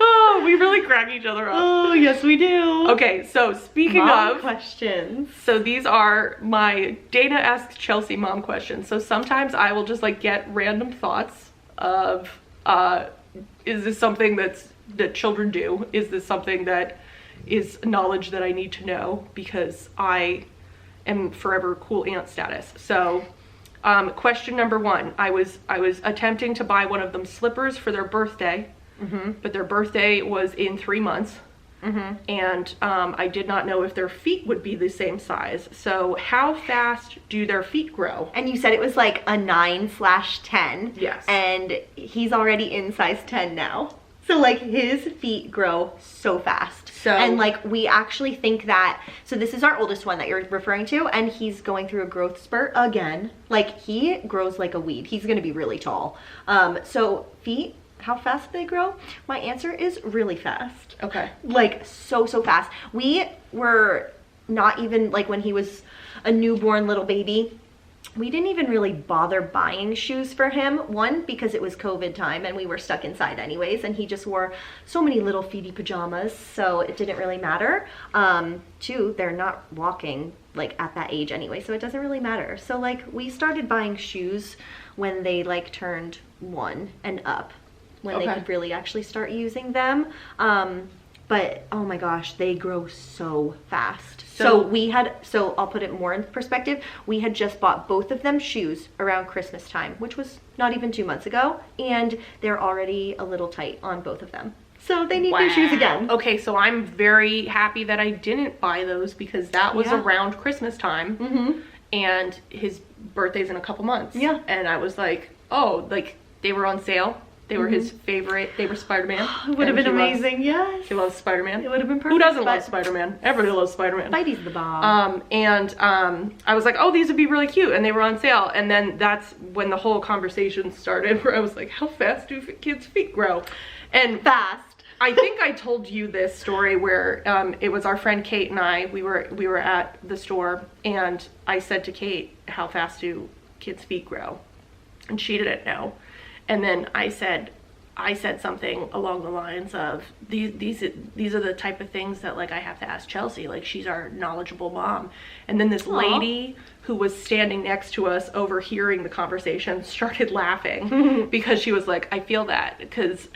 Oh, we really crack each other up. Oh, yes we do. Okay, so speaking of questions. So these are my Dana asks Chelsea mom questions. So sometimes I will just like get random thoughts of, is this something that children do? Is this something that is knowledge that I need to know? Because I am forever cool aunt status. So question number 1, I was attempting to buy one of them slippers for their birthday. but their birthday was in 3 months. And I did not know if their feet would be the same size. So how fast do their feet grow? And you said it was like a 9/10. Yes. And he's already in size 10 now. So like his feet grow so fast. So, and like we actually think that, so this is our oldest one that you're referring to, and he's going through a growth spurt again. Like he grows like a weed. He's gonna be really tall. So feet, how fast they grow? My answer is really fast. Okay. Like so fast. We were not even, like when he was a newborn little baby, we didn't even really bother buying shoes for him. One, because it was COVID time and we were stuck inside anyways, and he just wore so many little feety pajamas, so it didn't really matter. Two, they're not walking like at that age anyway, so it doesn't really matter. So like we started buying shoes when they like turned 1 and up, when they could really actually start using them. But oh my gosh, they grow so fast. So I'll put it more in perspective. We had just bought both of them shoes around Christmas time, which was not even 2 months ago, and they're already a little tight on both of them. So they need new shoes again. Okay, so I'm very happy that I didn't buy those, because that was around Christmas time, and his birthday's in a couple months. Yeah. And I was like, oh, like they were on sale. They were his favorite. They were Spider-Man. It would have been amazing, yes. He loves Spider-Man. It would have been perfect. Who doesn't love Spider-Man? Everybody loves Spider-Man. Spidey's the bomb. I was like, oh, these would be really cute, and they were on sale. And then that's when the whole conversation started, where I was like, how fast do kids' feet grow? And fast. I think I told you this story where it was our friend Kate and I. We were at the store, and I said to Kate, how fast do kids' feet grow? And she didn't know. And then I said something along the lines of, these are the type of things that like I have to ask Chelsea, like she's our knowledgeable mom. And then this lady who was standing next to us, overhearing the conversation, started laughing because she was like, I feel that, because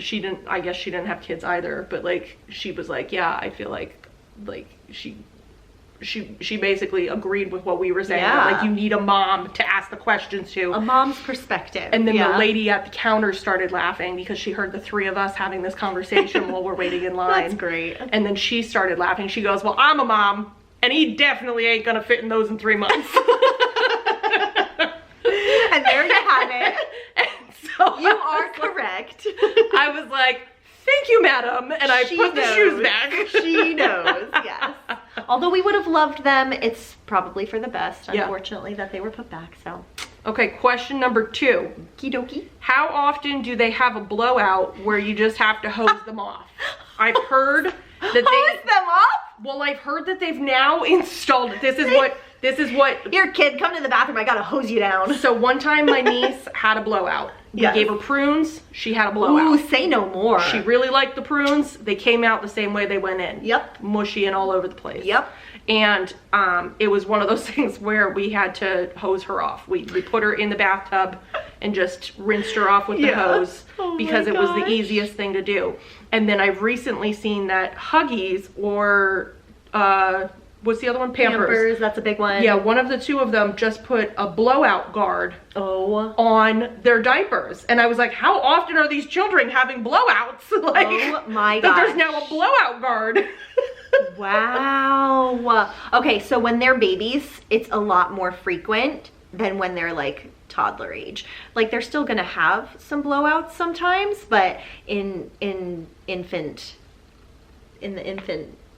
I guess she didn't have kids either, but like she was like, yeah, I feel like she basically agreed with what we were saying. Yeah. Like you need a mom to ask the questions to. A mom's perspective. And then the lady at the counter started laughing because she heard the three of us having this conversation while we're waiting in line. That's great. And then she started laughing. She goes, well, I'm a mom, and he definitely ain't gonna fit in those in 3 months. And there you have it. And so you are correct. I was like, thank you, madam. And I put the shoes back. She knows, yes. Although we would have loved them, it's probably for the best, unfortunately, that they were put back, so. Okay, question number 2. Okie dokie. How often do they have a blowout where you just have to hose them off? I've heard that hose them off? Well, I've heard that they've now installed it. This is what. Here, kid, come to the bathroom. I gotta hose you down. So one time my niece had a blowout. We gave her prunes. She had a blowout. Ooh, say no more. She really liked the prunes. They came out the same way they went in. Yep. Mushy and all over the place. Yep. And it was one of those things where we had to hose her off. We put her in the bathtub and just rinsed her off with the hose because it was the easiest thing to do. And then I've recently seen that Huggies or what's the other one? Pampers. That's a big one. Yeah, one of the two of them just put a blowout guard on their diapers. And I was like, how often are these children having blowouts? Like, oh my god. gosh. There's now a blowout guard. Wow. Okay, so when they're babies, it's a lot more frequent than when they're like toddler age. Like they're still gonna have some blowouts sometimes, but in the infant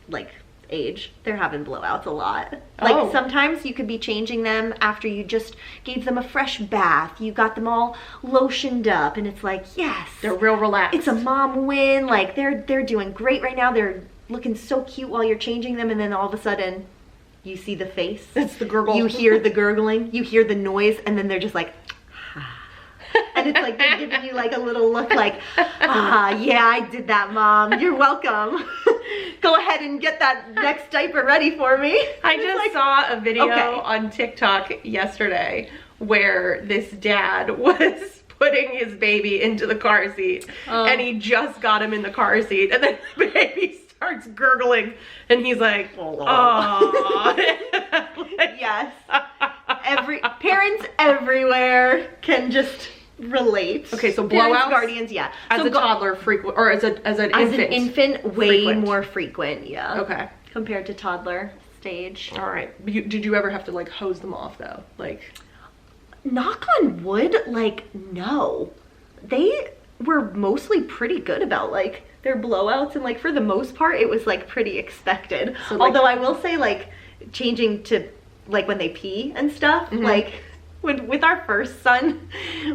like age, they're having blowouts a lot. Like sometimes you could be changing them after you just gave them a fresh bath. You got them all lotioned up, and it's like, yes, they're real relaxed. It's a mom win. Like they're doing great right now. They're looking so cute while you're changing them, and then all of a sudden you see the face. It's the gurgle. You hear the gurgling, you hear the noise, and then they're just like and it's like they're giving you like a little look like, yeah, I did that, mom. You're welcome. Go ahead and get that next diaper ready for me. I just saw a video on TikTok yesterday where this dad was putting his baby into the car seat and he just got him in the car seat, and then the baby starts gurgling and he's like, oh. Yes. Parents everywhere can just relate. Okay, so Parents, blowouts? guardians, yeah. As So a toddler, frequent, or as an infant? As an infant, way frequent. more frequent, yeah. Okay. Compared to toddler stage. All right. Did you ever have to like hose them off though? Like, knock on wood, like, no. They were mostly pretty good about like their blowouts, and like for the most part it was like pretty expected. So, like, although I will say, like, changing to like when they pee and stuff, like with our first son,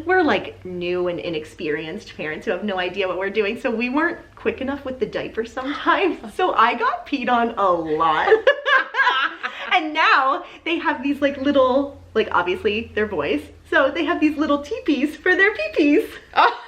we're like new and inexperienced parents who have no idea what we're doing, so we weren't quick enough with the diaper sometimes. So I got peed on a lot. And now they have these like little, like, obviously they're boys, so they have these little teepees for their pee-pees. Oh,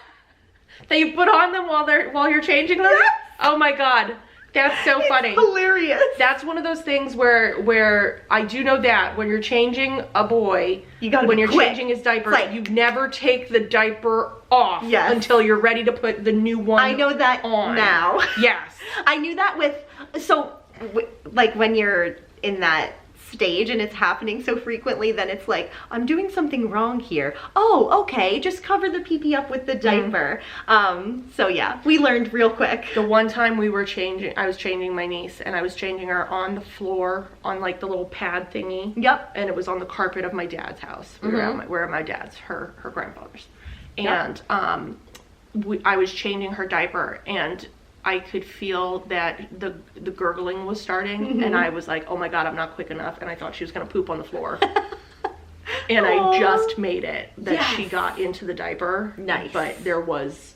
that you put on them while you're changing them? Yes. Oh my god. That's so funny. Hilarious. That's one of those things where I do know that when you're changing a boy, when you're changing his diaper, like, you never take the diaper off until you're ready to put the new one on. I know that now. Yes. I knew that like when you're in that stage and it's happening so frequently, then it's like, I'm doing something wrong here. Oh, okay, just cover the pee-pee up with the diaper. So yeah, we learned real quick. The one time I was changing my niece, and I was changing her on the floor on like the little pad thingy. Yep. And it was on the carpet of my dad's house. We were at my dad's, her grandfather's. And I was changing her diaper, and I could feel that the gurgling was starting, and I was like, oh my god, I'm not quick enough, and I thought she was gonna poop on the floor. And I just made it that she got into the diaper. Nice. But there was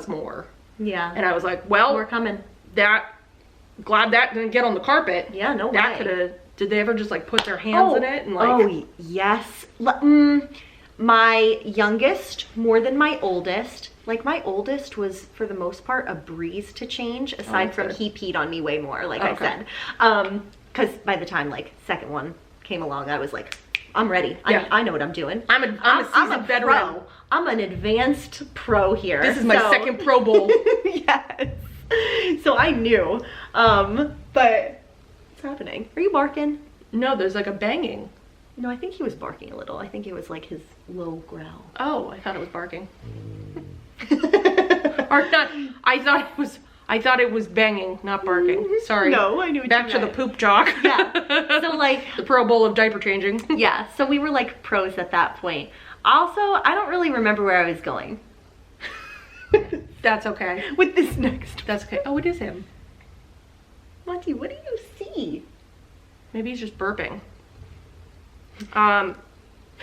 more. Yeah. And I was like, well, we're coming. Glad that didn't get on the carpet. Yeah, no way. That could have, did they ever just like put their hands in it and like? Oh, yes. My youngest more than my oldest. Like, my oldest was, for the most part, a breeze to change, aside from he peed on me way more, like I said. Because by the time, like, second one came along, I was like, I'm ready. I know what I'm doing. I'm a seasoned veteran. Pro. I'm an advanced pro here. This is my second Pro Bowl. Yes. So I knew. But what's happening? Are you barking? No, there's like a banging. No, I think he was barking a little. I think it was like his low growl. Oh, I thought it was barking. Or not. I thought it was banging, not barking. Sorry. No, I knew what Back you to meant. the poop jock. Yeah. So like the Pro Bowl of diaper changing. Yeah. So we were like pros at that point. Also, I don't really remember where I was going. That's okay. With this next. That's okay. Oh, it is him. Monty, what do you see? Maybe he's just burping. Oh,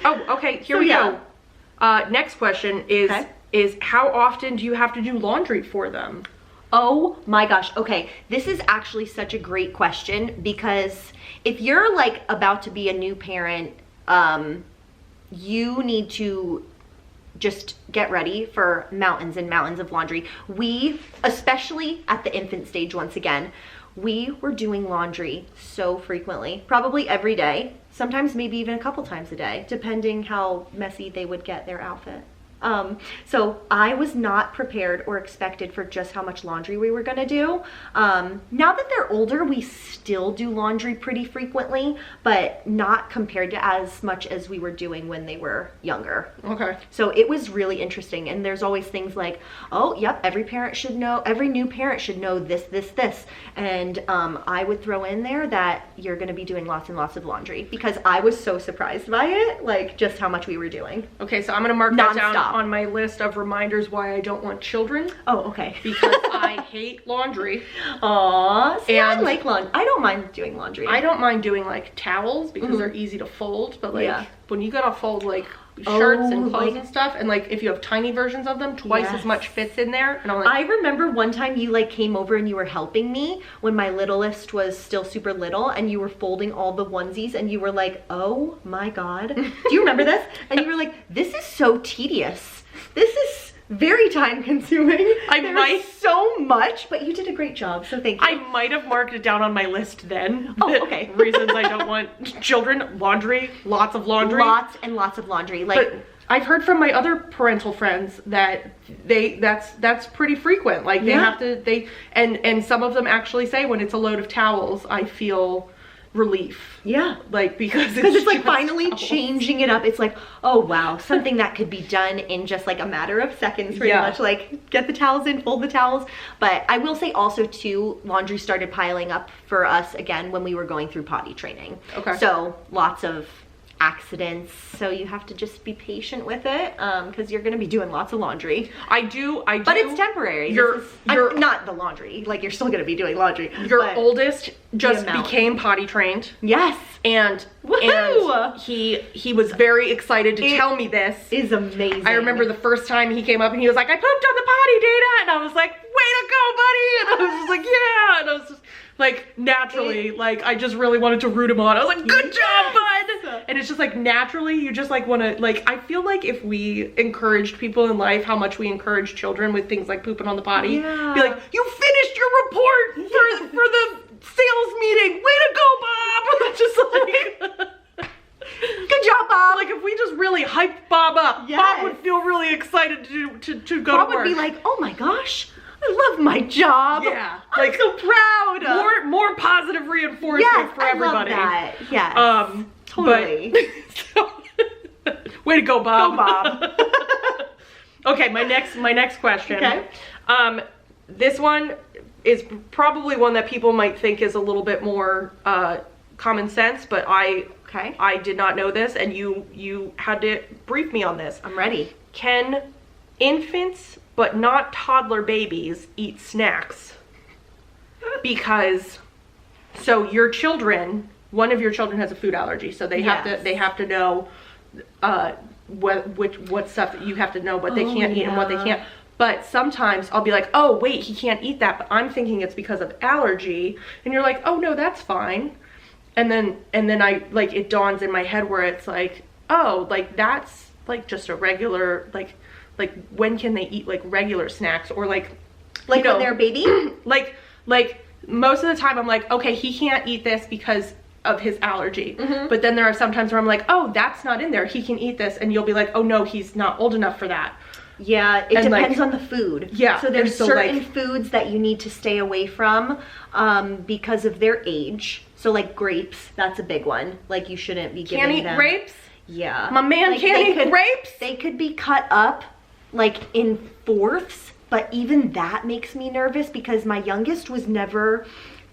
okay. Here we go. Next question is how often do you have to do laundry for them? Oh my gosh. Okay. This is actually such a great question, because if you're like about to be a new parent, you need to just get ready for mountains and mountains of laundry. We, especially at the infant stage, once again, we were doing laundry so frequently, probably every day, sometimes maybe even a couple times a day, depending how messy they would get their outfit. So I was not prepared or expected for just how much laundry we were gonna do. Now that they're older, we still do laundry pretty frequently, but not compared to as much as we were doing when they were younger. Okay. So it was really interesting, and there's always things like, oh, yep, every parent should know, every new parent should know this, this, this. And I would throw in there that you're gonna be doing lots and lots of laundry, because I was so surprised by it, like just how much we were doing. Okay, so I'm gonna mark that down on my list of reminders why I don't want children. Oh, okay. Because I hate laundry. Aw, see, I like laundry. I don't mind doing laundry. I don't mind doing like towels because they're easy to fold, but like when you gotta fold like shirts and clothes and stuff, and like if you have tiny versions of them, twice as much fits in there. And I'm like, I remember one time you like came over and you were helping me when my littlest was still super little, and you were folding all the onesies, and you were like, oh my god. Do you remember this? And you were like, this is so tedious. This is very time consuming. There's so much, but you did a great job, so thank you. I might have marked it down on my list then. Oh, okay. Reasons I don't want children. Laundry, lots of laundry. Lots and lots of laundry. Like, but I've heard from my other parental friends that that's pretty frequent. Like they have to, and some of them actually say when it's a load of towels, I feel relief. Yeah. Like, because it's like just finally towels. changing it up. It's like, oh wow, something that could be done in just like a matter of seconds, pretty much. Like, get the towels in, fold the towels. But I will say also too, laundry started piling up for us again when we were going through potty training. Okay. So lots of accidents, so you have to just be patient with it, because you're going to be doing lots of laundry. I do. But it's temporary. You're not the laundry, like you're still going to be doing laundry. Your oldest just amount. became potty trained. Yes. And Woohoo! he was very excited to tell me this. Is amazing. I remember the first time he came up and he was like, I pooped on the potty, Dana, and I was like, way to go, buddy. And I was just like, yeah. And I was just like, naturally, like, I just really wanted to root him on. I was like, good job, bud. And it's just like, naturally, you just like want to, like, I feel like if we encouraged people in life how much we encourage children with things like pooping on the potty, be like, you finished your report for the sales meeting. Way to go, Bob. Just like, good job, Bob. like if we just really hyped Bob up, Bob would feel really excited to go Bob to work. would be like, oh my gosh, I love my job. Yeah. I'm so proud. More positive reinforcement for everybody. I love that. Yes. Totally. But, way to go, Bob. Go, Bob. Okay, my next question. Okay. This one is probably one that people might think is a little bit more common sense, but I did not know this, and you had to brief me on this. I'm ready. Can infants, but not toddler babies, eat snacks? Because, so your children, one of your children has a food allergy, so they have to know what stuff that you have to know what they can't eat and what they can't. But sometimes I'll be like, oh wait, he can't eat that, but I'm thinking it's because of allergy, and you're like, oh no, that's fine. And then I, like, it dawns in my head where it's like, oh, like that's like just a regular, like when can they eat like regular snacks, or like when they're a baby? like most of the time I'm like, okay, he can't eat this because of his allergy. But then there are some times where I'm like, oh, that's not in there, he can eat this, and you'll be like, oh no, he's not old enough for that. Yeah, it depends on the food. Yeah. So there's certain foods that you need to stay away from because of their age. So like grapes, that's a big one. Like you shouldn't be giving them. Can't eat grapes? Yeah. My man can't eat grapes? They could be cut up like in fourths, but even that makes me nervous because my youngest was never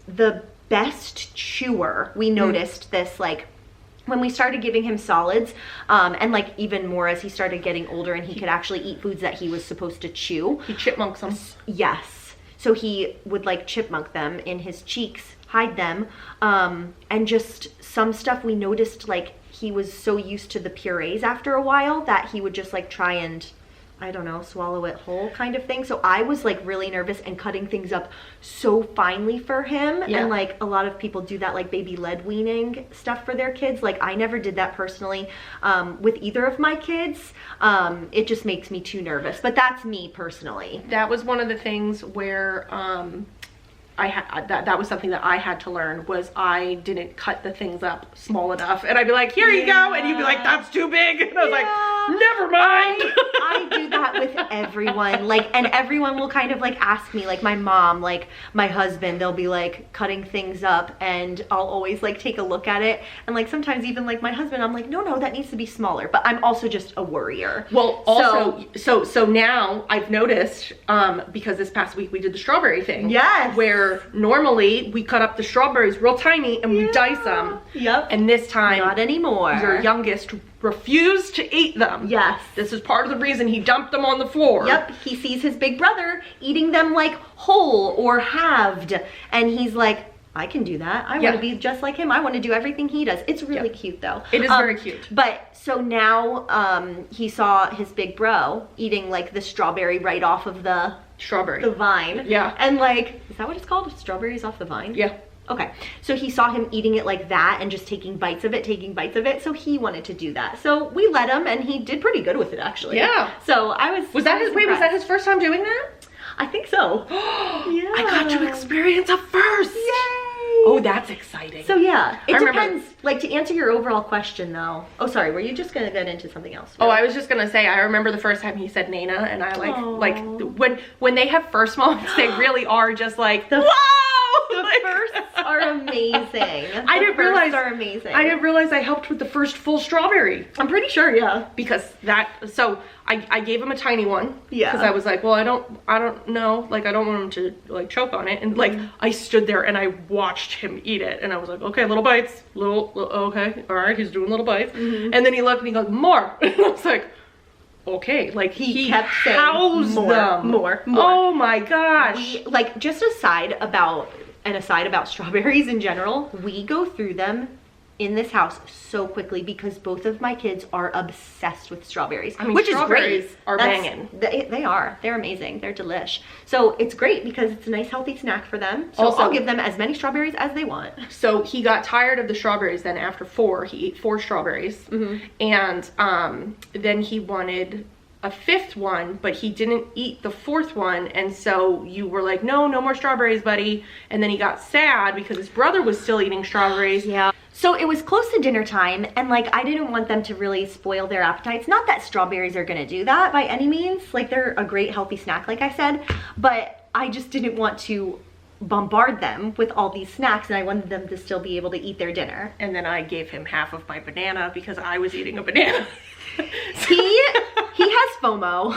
the best chewer. We noticed this like when we started giving him solids, and like even more as he started getting older and he could actually eat foods that he was supposed to chew. He chipmunks them. Yes. So he would like chipmunk them in his cheeks, hide them, and just some stuff we noticed, like he was so used to the purees after a while that he would just like try and, I don't know, swallow it whole kind of thing. So I was like really nervous and cutting things up so finely for him. And like a lot of people do that, like baby led weaning stuff for their kids. Like I never did that personally with either of my kids. It just makes me too nervous, but that's me personally. That was one of the things where that was something that I had to learn, was I didn't cut the things up small enough, and I'd be like, here you go, and you'd be like, that's too big, and I was like, never mind. I do that with everyone, like, and everyone will kind of like ask me, like my mom, like my husband, they'll be like cutting things up, and I'll always like take a look at it, and like sometimes even like my husband, I'm like, no, that needs to be smaller, but I'm also just a worrier. Well, also, so now I've noticed, because this past week we did the strawberry thing. Yes. Where normally we cut up the strawberries real tiny and we dice them. Yep. And this time, not anymore. Your youngest refused to eat them. Yes. This is part of the reason he dumped them on the floor. Yep. He sees his big brother eating them like whole or halved, and he's like, I can do that. I want to be just like him. I want to do everything he does. It's really cute though. It is very cute. But so now he saw his big bro eating like the strawberry right off of the vine. Yeah. And like, is that what it's called? Strawberries off the vine? Yeah. Okay. So he saw him eating it like that and just taking bites of it. So he wanted to do that. So we let him, and he did pretty good with it actually. Yeah. So was that his first time doing that? I think so. Yeah. I got to experience a first. Yay. Oh, that's exciting. So yeah, it depends. Like, to answer your overall question though. Oh, sorry, were you just gonna get into something else? Really? Oh, I was just gonna say, I remember the first time he said Nana, and I like when they have first moments, they really are just like, whoa! The firsts are amazing. I didn't realize They're amazing. I didn't realize I helped with the first full strawberry. I'm pretty sure, yeah. Because so I gave him a tiny one. Yeah. Because I was like, well, I don't know, like I don't want him to like choke on it. And like I stood there and I watched him eat it, and I was like, okay, little bites, little okay, all right, he's doing little bites. And then he looked and he goes, more. And I was like, okay, like he kept saying housed them. More. Oh my gosh. Like, just an aside about strawberries in general, we go through them in this house so quickly because both of my kids are obsessed with strawberries. I mean, which strawberries is great. are banging. They are. They're amazing. They're delish. So it's great because it's a nice healthy snack for them. So Also, I'll give them as many strawberries as they want. So he got tired of the strawberries then after 4. He ate 4 strawberries. And then he wanted a 5th one, but he didn't eat the 4th one, and so you were like, no more strawberries, buddy. And then he got sad because his brother was still eating strawberries. Yeah. So it was close to dinner time, and like I didn't want them to really spoil their appetites. Not that strawberries are gonna do that by any means. Like, they're a great healthy snack, like I said, but I just didn't want to bombard them with all these snacks, and I wanted them to still be able to eat their dinner. And then I gave him half of my banana because I was eating a banana. He has FOMO.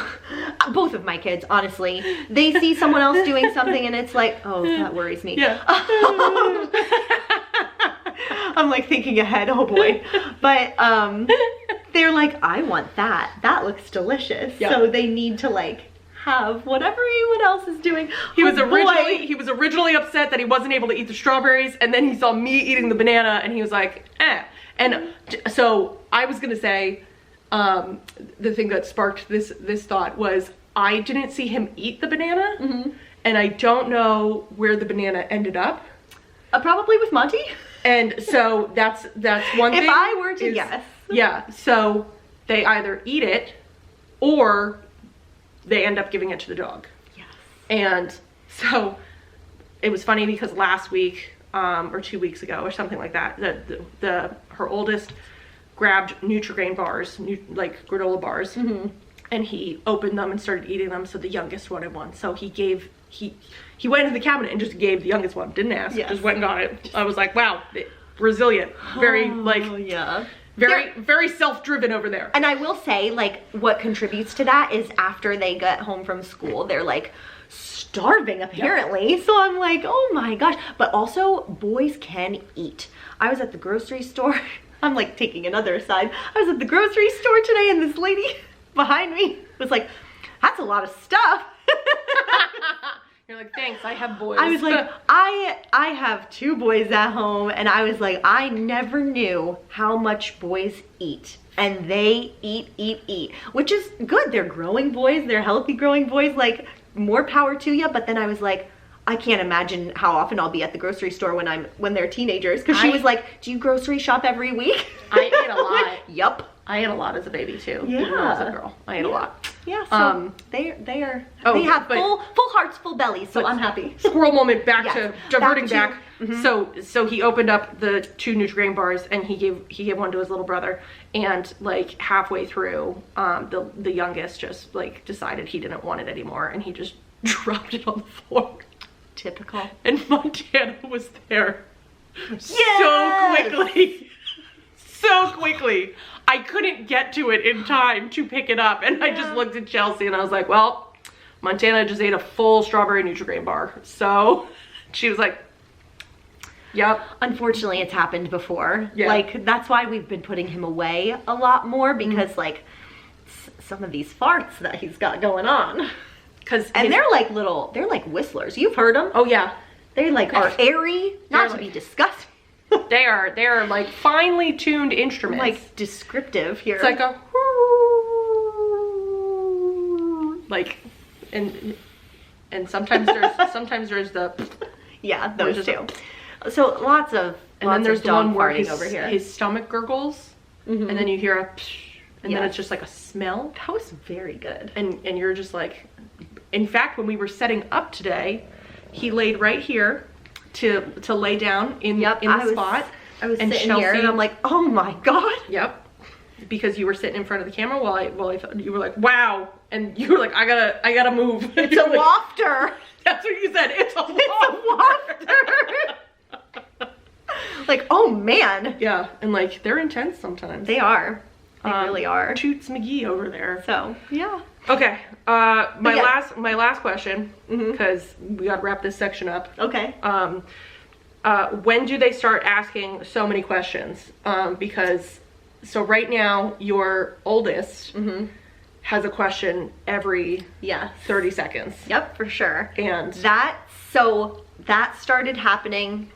Both of my kids, honestly. They see someone else doing something and it's like, oh, that worries me. Yeah. I'm like thinking ahead, oh boy. But they're like, I want that. That looks delicious. Yeah. So they need to like have whatever anyone else is doing. He was originally upset that he wasn't able to eat the strawberries, and then he saw me eating the banana and he was like, eh. And so I was gonna say, the thing that sparked this thought was I didn't see him eat the banana, and I don't know where the banana ended up. Probably with Monty. And so that's one thing. If I were to guess. Yeah, so they either eat it or they end up giving it to the dog. Yes. And so it was funny because last week, or 2 weeks ago or something like that, her oldest grabbed Nutri-Grain bars, like granola bars, and he opened them and started eating them. So the youngest wanted one. So he went into the cabinet and just gave the youngest one. Didn't ask. Yes. Just went and got it. I was like, wow, resilient. Very yeah. very self-driven over there. And I will say, like, what contributes to that is after they get home from school, they're like starving apparently. Yep. So I'm like, oh my gosh. But also, boys can eat. I was at the grocery store. I'm like taking another aside. I was at the grocery store today and this lady behind me was like, that's a lot of stuff. You're like, thanks, I have boys. I was like, I have 2 boys at home, and I was like, I never knew how much boys eat. And they eat, which is good. They're growing boys, they're healthy growing boys, like, more power to you. But then I was like, I can't imagine how often I'll be at the grocery store when they're teenagers. Because she was like, do you grocery shop every week? I ate a lot. Yup. I ate a lot as a baby too. Yeah. Even as a girl, I ate a lot. Yeah. So they have full hearts, full bellies. So I'm happy. Squirrel moment. Back Yes. to diverting back. Mm-hmm. So he opened up the 2 Nutri-Grain bars and he gave one to his little brother, and like halfway through, the youngest just like decided he didn't want it anymore, and he just dropped it on the floor. Typical. And Montana was there. Yes! So quickly. I couldn't get to it in time to pick it up. And I just looked at Chelsea and I was like, well, Montana just ate a full strawberry Nutri-Grain bar. So she was like, yep. Unfortunately, it's happened before. Yeah. Like, that's why we've been putting him away a lot more, because like some of these farts that he's got going on. And they're like whistlers. You've heard them. Oh yeah. They like are airy, not to be disgusting. They are like finely tuned instruments. Like descriptive here. It's like a like, and sometimes there's the those two. So lots of then there's the one where farting over here. His stomach gurgles, and then you hear a and then it's just like a smell. That was very good. And you're just like, in fact, when we were setting up today, he laid right here to lay down in the spot. I was sitting here and I'm like, oh my god. Yep. Because you were sitting in front of the camera while I thought, you were like, wow, and you were like, I gotta move. It's a wafter. That's what you said. It's a wafter. Like, oh man. Yeah, and like they're intense sometimes. They are. They really are. Toots McGee over there. So, yeah. Okay, my yeah. last question, because we gotta wrap this section up. Okay. When do they start asking so many questions? Because, so right now, your oldest has a question every 30 seconds. Yep, for sure. And that started happening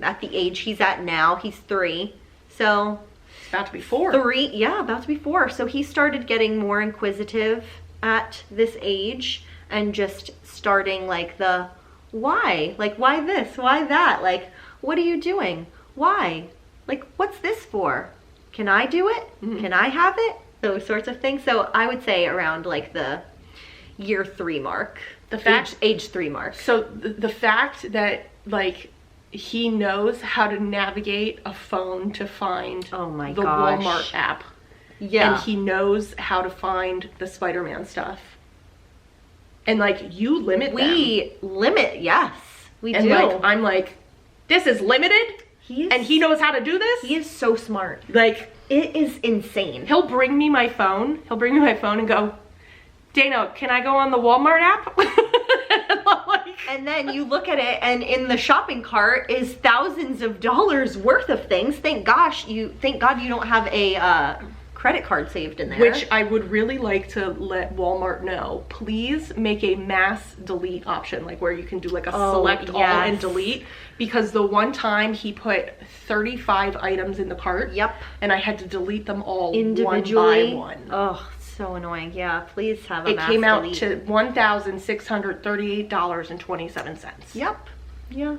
at the age he's at now. He's 3. So about to be 4. 3, yeah, about to be 4. So he started getting more inquisitive at this age and just starting like the why? Like, why this? Why that? Like, what are you doing? Why? Like, what's this for? Can I do it? Can I have it? Those sorts of things. So I would say around like the year 3 mark. The fact, age 3 mark. So the fact that like he knows how to navigate a phone to find the Walmart app. Yeah. And he knows how to find the Spider-Man stuff. And like you limit them. We limit, yes. We and do. Like I'm like, this is limited? And he knows how to do this? He is so smart. Like, it is insane. He'll bring me my phone. He'll bring me my phone and go, Dana, can I go on the Walmart app? And then you look at it and in the shopping cart is thousands of dollars worth of things. Thank God you don't have a credit card saved in there. Which I would really like to let Walmart know. Please make a mass delete option, like where you can do like a select all and delete. Because the one time he put 35 items in the cart. Yep. And I had to delete them all individually. one by one. Oh, so annoying. Yeah, please have a mass delete. It came out delete. to $1,638.27. Yep. Yeah.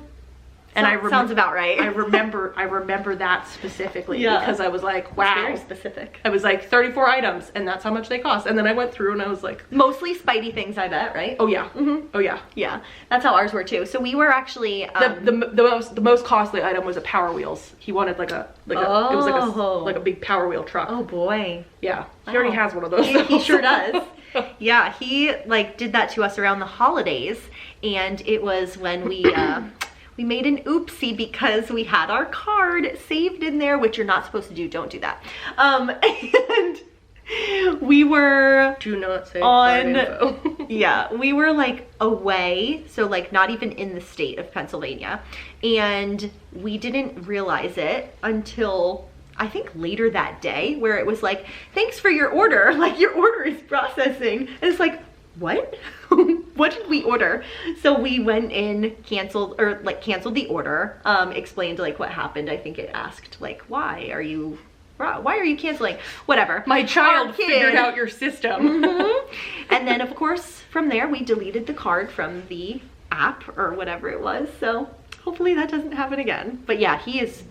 And sounds about right. I remember that specifically because I was like, wow. Very specific. I was like 34 items and that's how much they cost. And then I went through and I was like, mostly Spidey things, I bet, right? Oh yeah. Oh yeah. Yeah. That's how ours were too. So we were actually the most costly item was a Power Wheels. He wanted it was like a big Power Wheel truck. Oh boy. Yeah. He already has one of those. He sure does. Yeah, he like did that to us around the holidays, and it was when we we made an oopsie because we had our card saved in there, which you're not supposed to do. Don't do that. And we were do not say on info. Yeah, we were like away, so like not even in the state of Pennsylvania, and we didn't realize it until I think later that day, where it was like, thanks for your order, like your order is processing. And it's like, what? What did we order? So we went in, canceled the order, explained like what happened. I think it asked like, why are you canceling? Whatever. My child figured out your system. And then of course from there we deleted the card from the app or whatever it was. So hopefully that doesn't happen again. But yeah, he is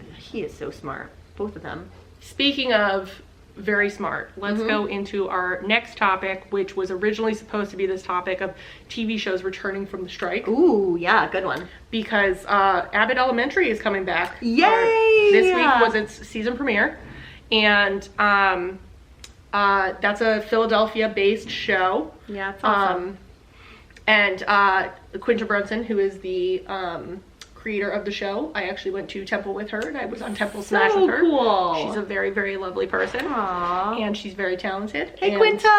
so smart. Both of them. Speaking of very smart, let's go into our next topic, which was originally supposed to be this topic of TV shows returning from the strike. Ooh, yeah, good one. Because Abbott Elementary is coming back. Yay! This week was its season premiere. And that's a Philadelphia-based show. Yeah, it's awesome. And Quinta Brunson, who is the creator of the show, I actually went to Temple with her, and I was on Temple Smash with her. Cool. She's a very, very lovely person. Aww. And she's very talented. Hey, Quinta!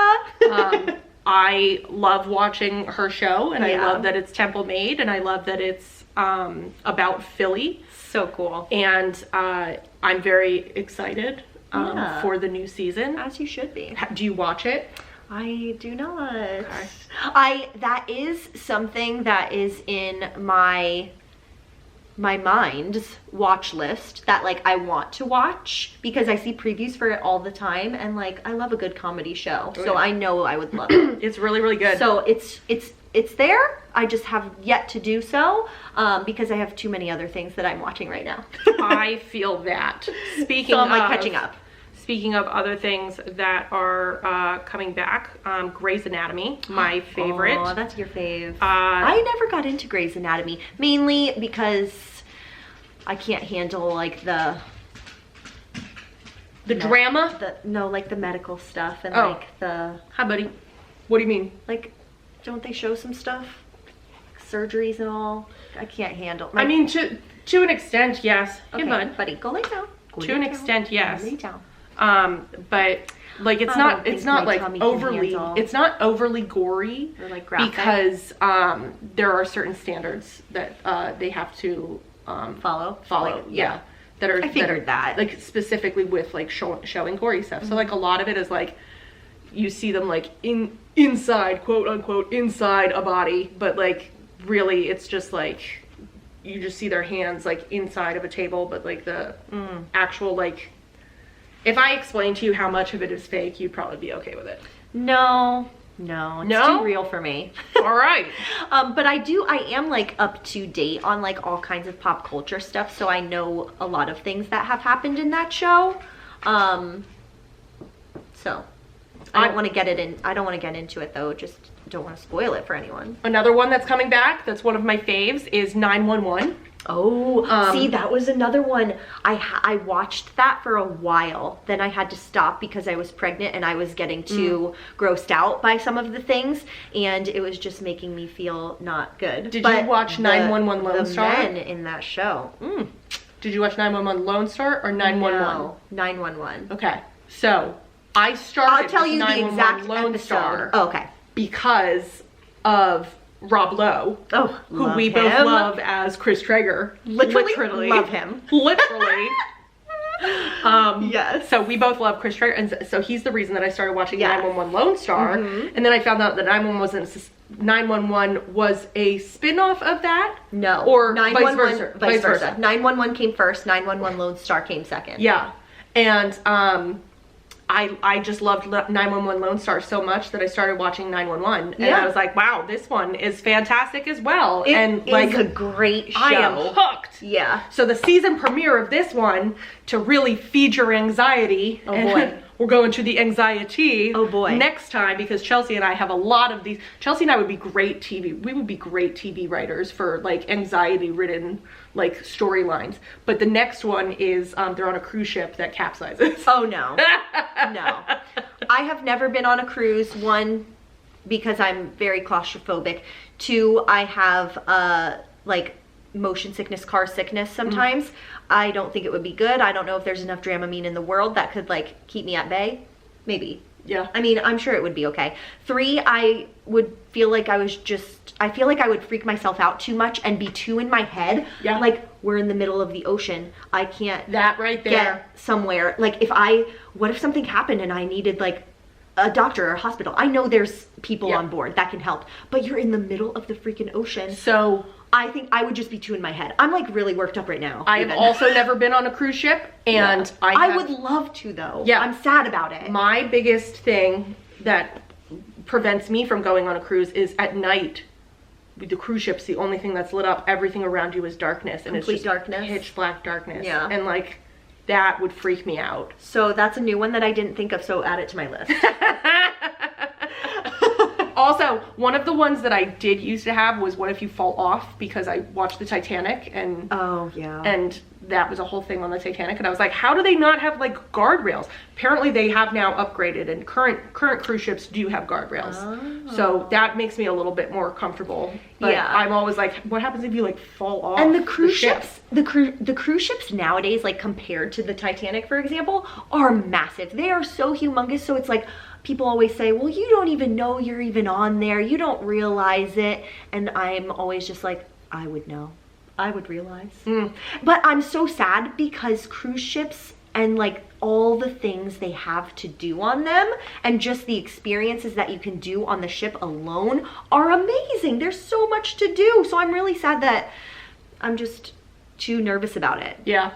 I love watching her show, and I love that it's Temple made, and I love that it's about Philly. So cool. And I'm very excited for the new season. As you should be. Do you watch it? I do not. Okay. That is something that is in my mind's watch list that like I want to watch because I see previews for it all the time, and like I love a good comedy show. So I know I would love it. It's really, really good. So it's there. I just have yet to do so because I have too many other things that I'm watching right now. I feel that. So I'm like catching up. Speaking of other things that are coming back, Grey's Anatomy, my favorite. Oh, that's your fave. I never got into Grey's Anatomy, mainly because I can't handle like the drama? Like the medical stuff and like the... Hi, buddy. What do you mean? Like, don't they show some stuff? Like surgeries and all? I can't handle. I mean, To an extent, yes. Okay, Hey, bud. buddy, go lay down. To an extent, yes. Lay down. But like it's I not don't think it's not my like tummy can overly handle. it's not overly gory Or like graphic. because there are certain standards that they have to Follow. follow. Like, Yeah. That are I figured that. like specifically with like showing gory stuff. So like a lot of it is like you see them like inside, quote unquote, inside a body, but like really it's just like you just see their hands like inside of a table, but like the actual like if I explain to you how much of it is fake, you'd probably be okay with it. No, it's No? too real for me. All right. But I am like up to date on like all kinds of pop culture stuff, so I know a lot of things that have happened in that show. So I don't want to get into it though. Just don't want to spoil it for anyone. Another one that's coming back, that's one of my faves, is 911. Oh, see, that was another one. I watched that for a while. Then I had to stop because I was pregnant and I was getting too grossed out by some of the things, and it was just making me feel not good. Did you watch 911 Lone Star? The men in that show. Did you watch 911 Lone Star or 911? No, 911. Okay, so I started I'll tell with you the 911 exact Lone episode. Star Oh, okay. because of Rob Lowe, who we both love as Chris Traeger. Literally love him. Literally. Yes. So we both love Chris Traeger, and so he's the reason that I started watching Yes. 911 Lone Star, and then I found out that 911 was a spin-off of that. No. Or 911, vice versa. 911 came first, 911 Lone Star came second. Yeah. And I just loved 911 Lone Star so much that I started watching 911, and I was like, wow, this one is fantastic as well. It is a great show. I am hooked. Yeah. So the season premiere of this one, to really feed your anxiety. Oh boy. We're going to the anxiety. Oh boy. Next time, because Chelsea and I have a lot of these. Chelsea and I would be great TV. We would be great TV writers for like anxiety-ridden like storylines. But the next one is they're on a cruise ship that capsizes. Oh no. No. I have never been on a cruise. One, because I'm very claustrophobic. Two, I have like motion sickness, car sickness sometimes. I don't think it would be good. I don't know if there's enough Dramamine in the world that could like keep me at bay. Maybe. Yeah. I mean, I'm sure it would be okay. Three, I would feel like I feel like I would freak myself out too much and be too in my head. Yeah. Like, we're in the middle of the ocean. I can't That right there. get somewhere. Like, what if something happened and I needed like a doctor or a hospital? I know there's people on board that can help, but you're in the middle of the freaking ocean. So I think I would just be too in my head. I'm like really worked up right now. I have also never been on a cruise ship, and I would love to though. Yeah. I'm sad about it. My biggest thing that prevents me from going on a cruise is at night. The cruise ship's the only thing that's lit up. Everything around you is darkness, and Complete it's just darkness. pitch black darkness. Yeah. And like that would freak me out. So that's a new one that I didn't think of, so add it to my list. Also, one of the ones that I did used to have was what if you fall off, because I watched the Titanic, and Oh yeah. and that was a whole thing on the Titanic, and I was like, how do they not have like guardrails? Apparently they have now upgraded, and current cruise ships do have guardrails. So that makes me a little bit more comfortable. But Yeah. I'm always like, what happens if you like fall off? And the cruise ship? ships, the cruise ships nowadays, like compared to the Titanic, for example, are massive. They are so humongous. So it's like, people always say, well, you don't even know you're even on there. You don't realize it. And I'm always just like, I would know. I would realize. But I'm so sad because cruise ships and like all the things they have to do on them and just the experiences that you can do on the ship alone are amazing. There's so much to do. So I'm really sad that I'm just too nervous about it. Yeah.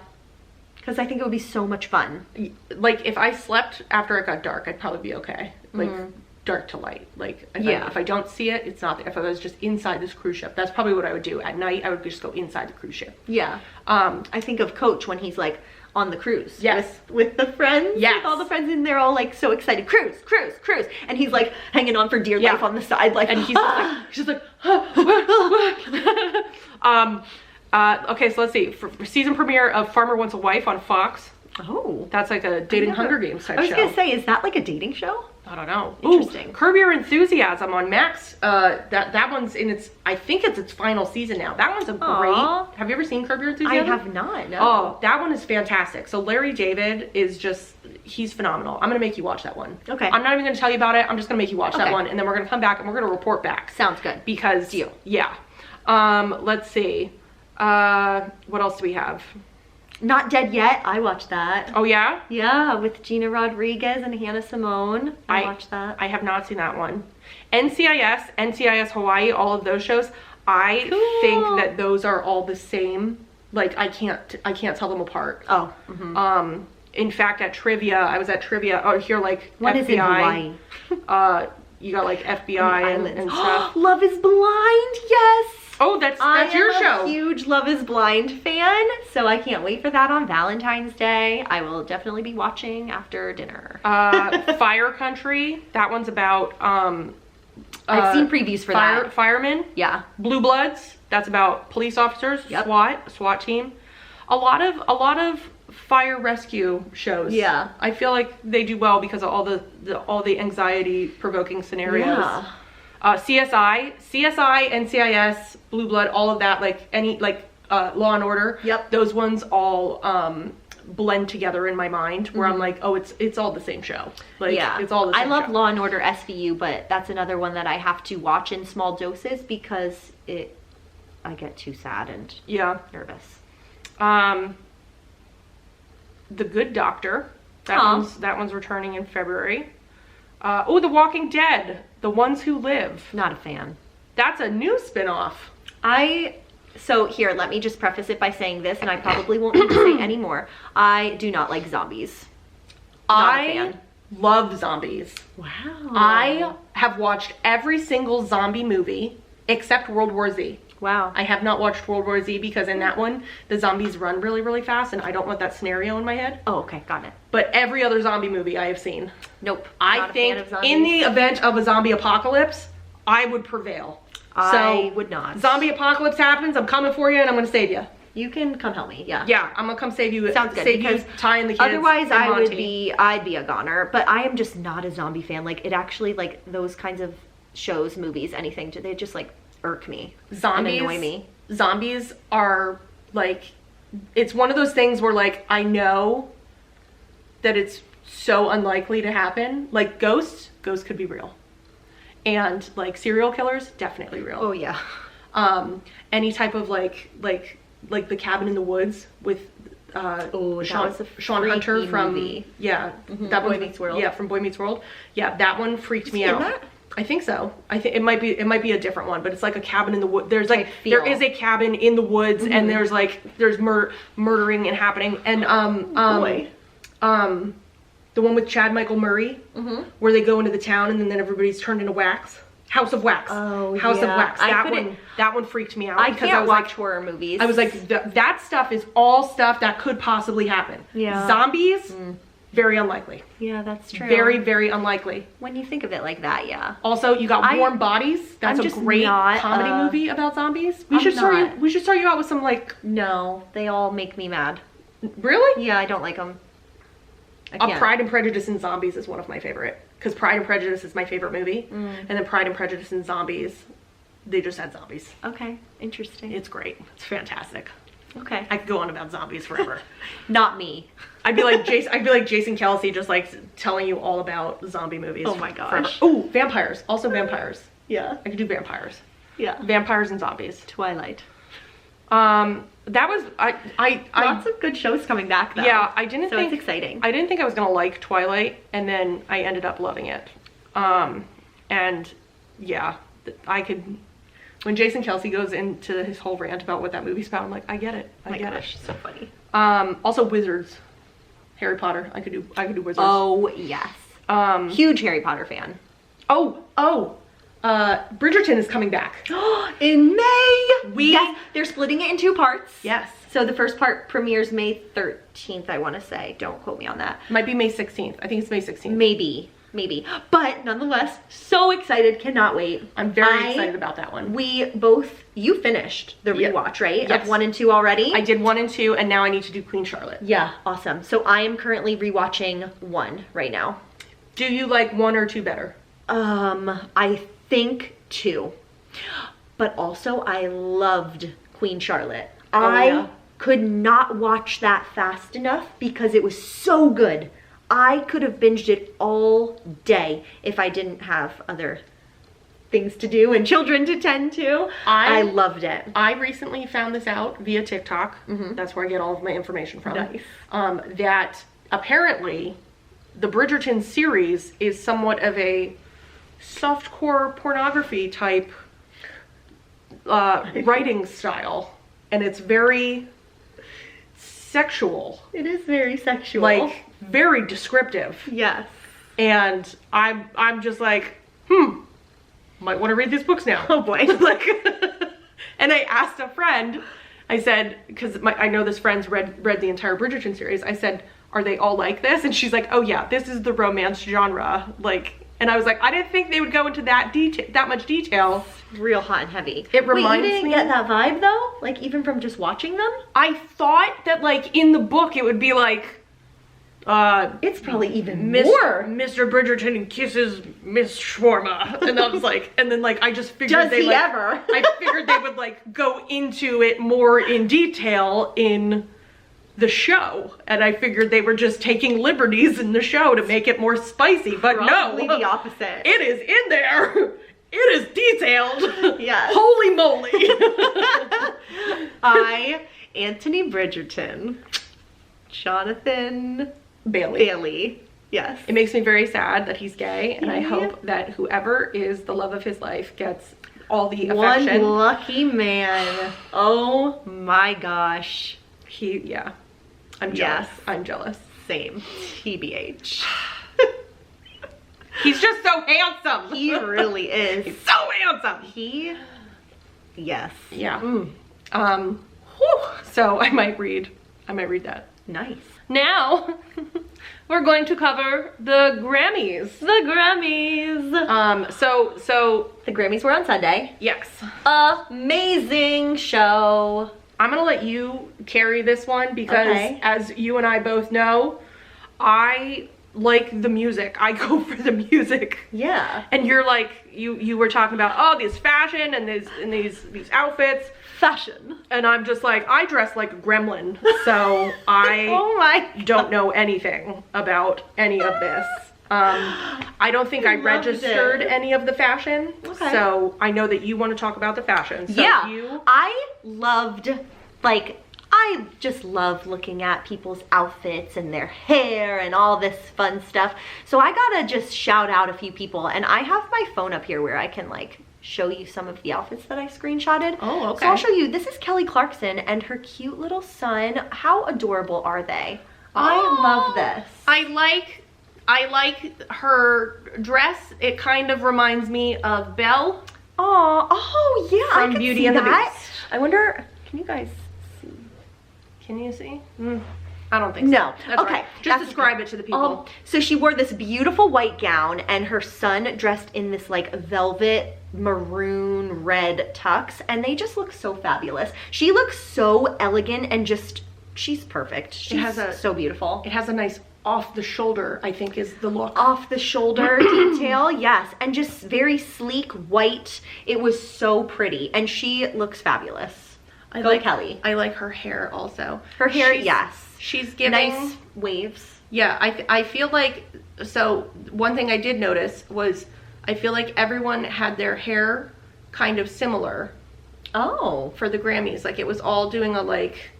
Because I think it would be so much fun. Like if I slept after it got dark, I'd probably be okay. Like dark to light. Like if I don't see it, it's not there. If I was just inside this cruise ship, that's probably what I would do. At night, I would just go inside the cruise ship. Yeah. I think of Coach when he's like on the cruise. Yes. With the friends. Yes. With all the friends, and they're all like so excited. Cruise, cruise, cruise. And he's like hanging on for dear life on the side, like, and he's just like okay, so let's see. For season premiere of Farmer Wants a Wife on Fox. Oh. That's like a dating Hunger Games type I was show. gonna say, is that like a dating show? I don't know. Interesting. Ooh, Curb Your Enthusiasm on Max. That one's in its, I think it's its final season now. That one's a great. Have you ever seen Curb Your Enthusiasm? I have not, no. Oh, that one is fantastic. So Larry David is just, he's phenomenal. I'm going to make you watch that one. Okay. I'm not even going to tell you about it. I'm just going to make you watch that one. And then we're going to come back and we're going to report back. Sounds good. Because, Deal. Yeah. Let's see. What else do we have? Not Dead Yet. I watched that. Oh, yeah? Yeah, with Gina Rodriguez and Hannah Simone. I watched that. I have not seen that one. NCIS Hawaii, all of those shows. I think that those are all the same. Like, I can't tell them apart. Oh. Mm-hmm. In fact, at trivia, I was at trivia. Oh, here, like, what FBI. Is in Hawaii? You got, like, FBI and stuff. Love is Blind, yes! Oh, that's your show. I'm a huge Love is Blind fan, so I can't wait for that on Valentine's Day. I will definitely be watching after dinner. Fire Country, that one's about I've seen previews for that. Firemen. Yeah. Blue Bloods, that's about police officers. Yep. SWAT team. A lot of fire rescue shows. Yeah. I feel like they do well because of all the anxiety provoking scenarios. Yeah. CSI, NCIS, Blue Blood, all of that, like Law and Order. Yep. Those ones all blend together in my mind where I'm like, oh, it's all the same show. Like, yeah. It's all the same I love show. Law and Order SVU, but that's another one that I have to watch in small doses because I get too sad and nervous. The Good Doctor. That one's returning in February. The Walking Dead. The Ones Who Live. Not a fan. That's a new spin-off. So here, let me just preface it by saying this, and I probably won't need to say any more. I do not like zombies. Not a fan. Love zombies. Wow. I have watched every single zombie movie except World War Z. Wow. I have not watched World War Z because in that one, the zombies run really, really fast, and I don't want that scenario in my head. Oh, okay. Got it. But every other zombie movie I have seen. Nope. I think in the event of a zombie apocalypse, I would prevail. I would not. Zombie apocalypse happens, I'm coming for you and I'm going to save you. You can come help me, yeah. Yeah, I'm going to come save you. Sounds good. Save because you, Ty and the kids. Otherwise, I'd be a goner. But I am just not a zombie fan. Like, it actually, like, those kinds of shows, movies, anything, they just, like, irk me. Zombies. And annoy me. Zombies are, like, it's one of those things where, like, I know that it's so unlikely to happen. Like, ghosts could be real. And, like, serial killers, definitely real. Oh, yeah. Any type of, like the Cabin in the Woods with Sean Hunter from movie. Yeah, that Boy Meets World. Yeah, from Boy Meets World. Yeah, that one freaked me out. That? I think so. I think it might be a different one, but it's like a cabin in the woods. There's like there is a cabin in the woods, and there's murdering and happening, and the one with Chad Michael Murray, where they go into the town and then everybody's turned into wax. House of Wax. Oh, House of yeah. Wax. That one freaked me out. I can't watch horror movies. I was like, that stuff is all stuff that could possibly happen. Yeah. Zombies, very unlikely. Yeah, that's true. Very, very unlikely. When you think of it like that, yeah. Also, you got Warm Bodies. That's a great comedy movie about zombies. We should start you out with some like. No, they all make me mad. Really? Yeah, I don't like them. Pride and Prejudice and Zombies is one of my favorite. Because Pride and Prejudice is my favorite movie. And then Pride and Prejudice and Zombies, they just had zombies. Okay, interesting. It's great. It's fantastic. Okay. I could go on about zombies forever. Not me. I'd be like Jason Kelsey, just like telling you all about zombie movies. Oh my gosh. Oh, vampires. Also vampires. Yeah. I could do vampires. Yeah. Vampires and zombies. Twilight. That was lots of good shows coming back though. Yeah, it's exciting. I didn't think I was gonna like Twilight, and then I ended up loving it. And yeah, when Jason Kelsey goes into his whole rant about what that movie's about, I'm like, I get it. I get it. So funny. Also Wizards. Harry Potter. I could do Wizards. Oh yes. Huge Harry Potter fan. Bridgerton is coming back. In May! Yes, they're splitting it in 2 parts. Yes. So the first part premieres May 13th, I want to say. Don't quote me on that. Might be May 16th. I think it's May 16th. Maybe. But nonetheless, so excited. Cannot wait. I'm very excited about that one. You finished the rewatch, right? Yes. Of 1 and 2 already? I did 1 and 2, and now I need to do Queen Charlotte. Yeah, awesome. So I am currently rewatching 1 right now. Do you like 1 or 2 better? I think 2. But also, I loved Queen Charlotte. I could not watch that fast enough because it was so good. I could have binged it all day if I didn't have other things to do and children to tend to. I loved it. I recently found this out via TikTok. That's where I get all of my information from. Nice. That apparently the Bridgerton series is somewhat of a softcore pornography type writing style, and it's very sexual. It is very sexual. Like, very descriptive. Yes. And I'm just like, might want to read these books now. Oh boy. Like, and I asked a friend, I said, because I know this friend's read the entire Bridgerton series. I said, are they all like this? And she's like, oh yeah, this is the romance genre. Like, and I was like, I didn't think they would go into that much detail. Real hot and heavy. It reminds me. You didn't get that vibe though? Like, even from just watching them? I thought that, like, in the book it would be like, it's probably even more. Mr. Bridgerton kisses Miss Shawarma. And I was like, and then like, I just figured I figured they would like go into it more in detail in the show. And I figured they were just taking liberties in the show to make it more spicy, but probably no. the opposite. It is in there. It is detailed. Yes. Holy moly. Anthony Bridgerton, Jonathan Bailey. Yes. It makes me very sad that he's gay, and I hope that whoever is the love of his life gets all the affection. One lucky man. Oh my gosh. I'm jealous. Yes. I'm jealous. Same. TBH. He's just so handsome. He really is. He's so handsome. Yes. Yeah. So I might read that. Nice. Now, we're going to cover the Grammys. The Grammys. So the Grammys were on Sunday. Yes. Amazing show. I'm gonna let you carry this one because as you and I both know, I like the music. I go for the music. Yeah. And you're like, you were talking about, oh, this fashion and these outfits. Fashion. And I'm just like, I dress like a gremlin, so I don't know anything about any of this. I don't think I registered any of the fashion, so I know that you want to talk about the fashion. So yeah, I loved, like, I just love looking at people's outfits and their hair and all this fun stuff. So I gotta just shout out a few people, and I have my phone up here where I can like show you some of the outfits that I screenshotted. Oh, okay. So I'll show you. This is Kelly Clarkson and her cute little son. How adorable are they? I love this. I like her dress. It kind of reminds me of Belle. Oh yeah, from Beauty and the Beast. I wonder, can you guys see? Can you see? I don't think so. No. That's okay. Right. Just describe it to the people. So she wore this beautiful white gown, and her son dressed in this like velvet maroon red tux, and they just look so fabulous. She looks so elegant and just, she's perfect. She's so beautiful. It has a nice off the shoulder, I think is the look. Off the shoulder detail, yes. And just very sleek white. It was so pretty, and she looks fabulous. I like Kelly. I like her hair also. Her hair, yes. She's giving nice waves. Yeah, I feel like, so one thing I did notice was I feel like everyone had their hair kind of similar. Oh. For the Grammys. Like it was all doing a like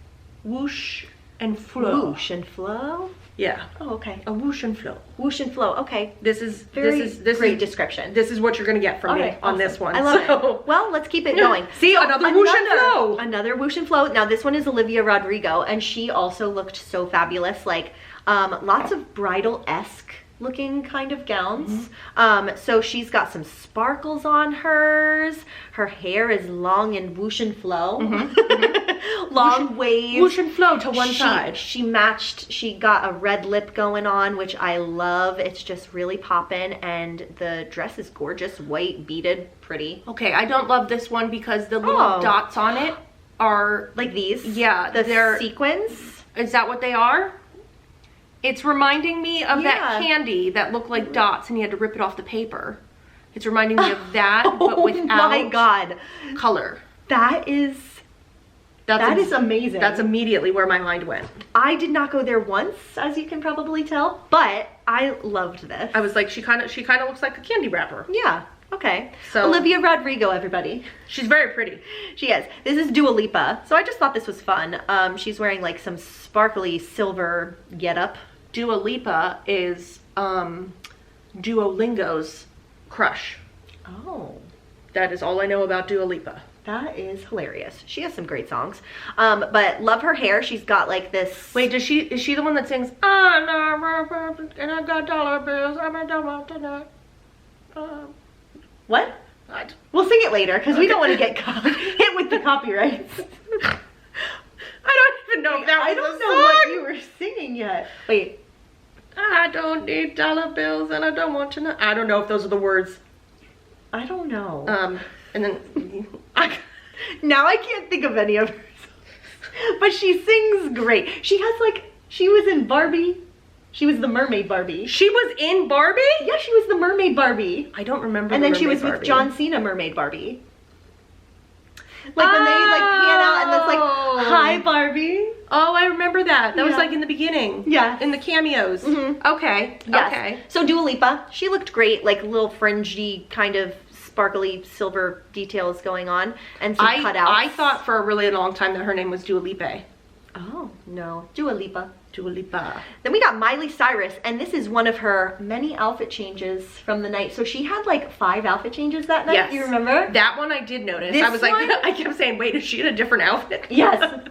whoosh and flow. Whoosh and flow? Yeah. Oh, okay. A whoosh and flow. Whoosh and flow. Okay. This is great description. This is what you're gonna get from me on this one. I love it. Well, let's keep it going. See, another whoosh and flow. Another whoosh and flow. Now this one is Olivia Rodrigo, and she also looked so fabulous. Like lots of bridal-esque looking kind of gowns. So she's got some sparkles on hers. Her hair is long and whoosh and flow. Long waves. Whoosh and flow to one side. She got a red lip going on, which I love. It's just really poppin', and the dress is gorgeous, white, beaded, pretty. Okay, I don't love this one because the little dots on it are like these. Yeah, they're sequins. Is that what they are? It's reminding me of that Yeah. candy that looked like dots and you had to rip it off the paper. It's reminding me of that, but Oh without my God. color. That is amazing. That's immediately where my mind went. I did not go there once, as you can probably tell, but I loved this. I was like, she kind of looks like a candy wrapper. Yeah. Okay. So- Olivia Rodrigo, everybody. She's very pretty. She is. This is Dua Lipa. So I just thought this was fun. She's wearing like some sparkly silver getup. Dua Lipa is Duolingo's crush. Oh. That is all I know about Dua Lipa. That is hilarious. She has some great songs. But love her hair. She's got like this. Wait, is she the one that sings and I got dollar bills, I'm a dollar tonight. What? What? We'll sing it later because we don't want to get hit with the copyrights. I don't even know if that was I don't a know song. what you were singing yet. Wait. I don't need dollar bills and I don't want to know. I don't know if those are the words. I don't know. And then Now I can't think of any of her songs. But she sings great. She was in Barbie. She was the mermaid Barbie. she was in Barbie? Yeah, she was the mermaid Barbie. I don't remember. And the then she Mermaid was with Barbie. John Cena mermaid Barbie. Like when they like pan out and it's like, hi Barbie. Oh, I remember that. That was Yeah. like in the beginning. Yeah. In the cameos. Mhm. Okay. Yes. Okay. So Dua Lipa, she looked great, like little fringy kind of sparkly silver details going on and some cutouts. I thought for a really long time that her name was Dua Lipa. Oh, no. Dua Lipa. Dua Lipa. Then we got Miley Cyrus, and this is one of her many outfit changes from the night. So she had like 5 outfit changes that night. Yes. You remember? That one I did notice. This I was like, one? I kept saying, wait, is she in a different outfit? Yes.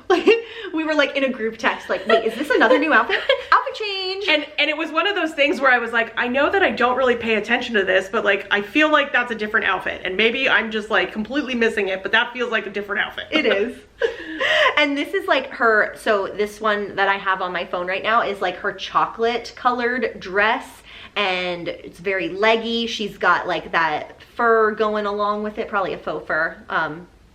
We were like in a group text, like, wait, is this another new outfit? Outfit change. And it was one of those things where I was like, I know that I don't really pay attention to this, but like, I feel like that's a different outfit. And maybe I'm just like completely missing it, but that feels like a different outfit. It is. And this is like her, so this one that I have on my phone right now is like her chocolate colored dress, and it's very leggy. She's got like that fur going along with it, probably a faux fur,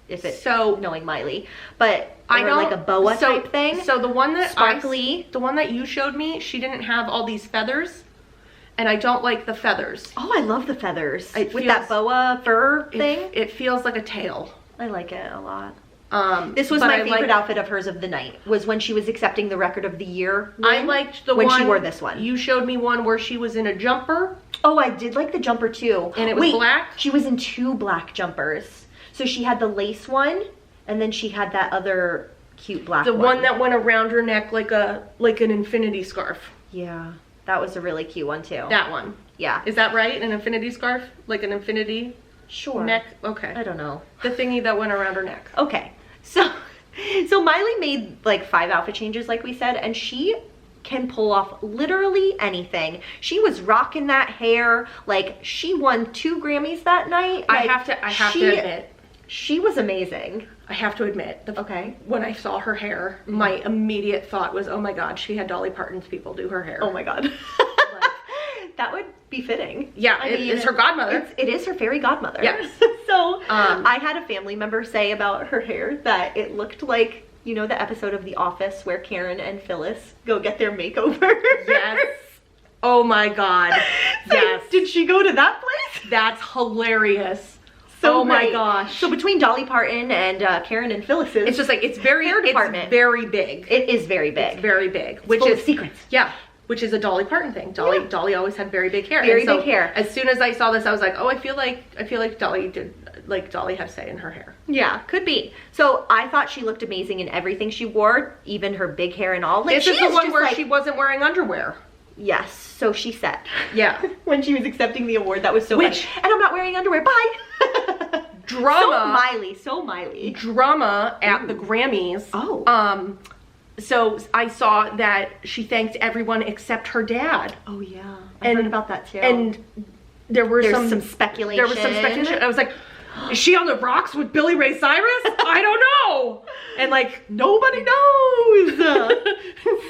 if it's So- knowing Miley. But I or don't like a boa type thing. So the one that Sparkly. the one that you showed me, she didn't have all these feathers, and I don't like the feathers. Oh, I love the feathers. It With feels- that boa fur thing. It feels like a tail. I like it a lot. This was but my I favorite like- outfit of hers of the night, was when she was accepting the record of the year I win, liked the when one she wore this one. You showed me one where she was in a jumper. Oh, I did like the jumper too. And it was Wait, black? She was in 2 black jumpers. So she had the lace one, and then she had that other cute black The one. one that went around her neck like an infinity scarf. Yeah, that was a really cute one too. That one. Yeah. Is that right? An infinity scarf? Like an infinity Sure. neck? Okay. I don't know. The thingy that went around her neck. Okay. So Miley made like 5 outfit changes, like we said, and she can pull off literally anything. She was rocking that hair. Like, she won 2 Grammys that night. I Like, have to admit. She was amazing. I have to admit. Okay. When I saw her hair, my immediate thought was, oh my God, she had Dolly Parton's people do her hair. Oh my God. That would be fitting. Yeah, I mean, it's her godmother. It is her fairy godmother. Yes. So I had a family member say about her hair that it looked like, you know, the episode of The Office where Karen and Phyllis go get their makeover. Yes. Oh my God. So Yes. Did she go to that place? That's hilarious. So oh my great. gosh. So between Dolly Parton and Karen and Phyllis's, It's just like, it's very, hair it's department. very big. it is very big. It's very big. It's full of secrets. Yeah. Which is a Dolly Parton thing. Dolly always had very big hair. Very And so big hair. As soon as I saw this, I was like, oh, I feel like Dolly had say in her hair. Yeah, could be. So I thought she looked amazing in everything she wore, even her big hair and all. Like, This she is the one just where like, she wasn't wearing underwear. Yes, so she said. Yeah. When she was accepting the award, that was so Which- funny. And I'm not wearing underwear, bye! Drama. So Miley. Drama at the Grammys. Oh. So I saw that she thanked everyone except her dad. Oh yeah, I heard about that too. And there's some speculation. There was some speculation. I was like, is she on the rocks with Billy Ray Cyrus? I don't know. And like, nobody knows.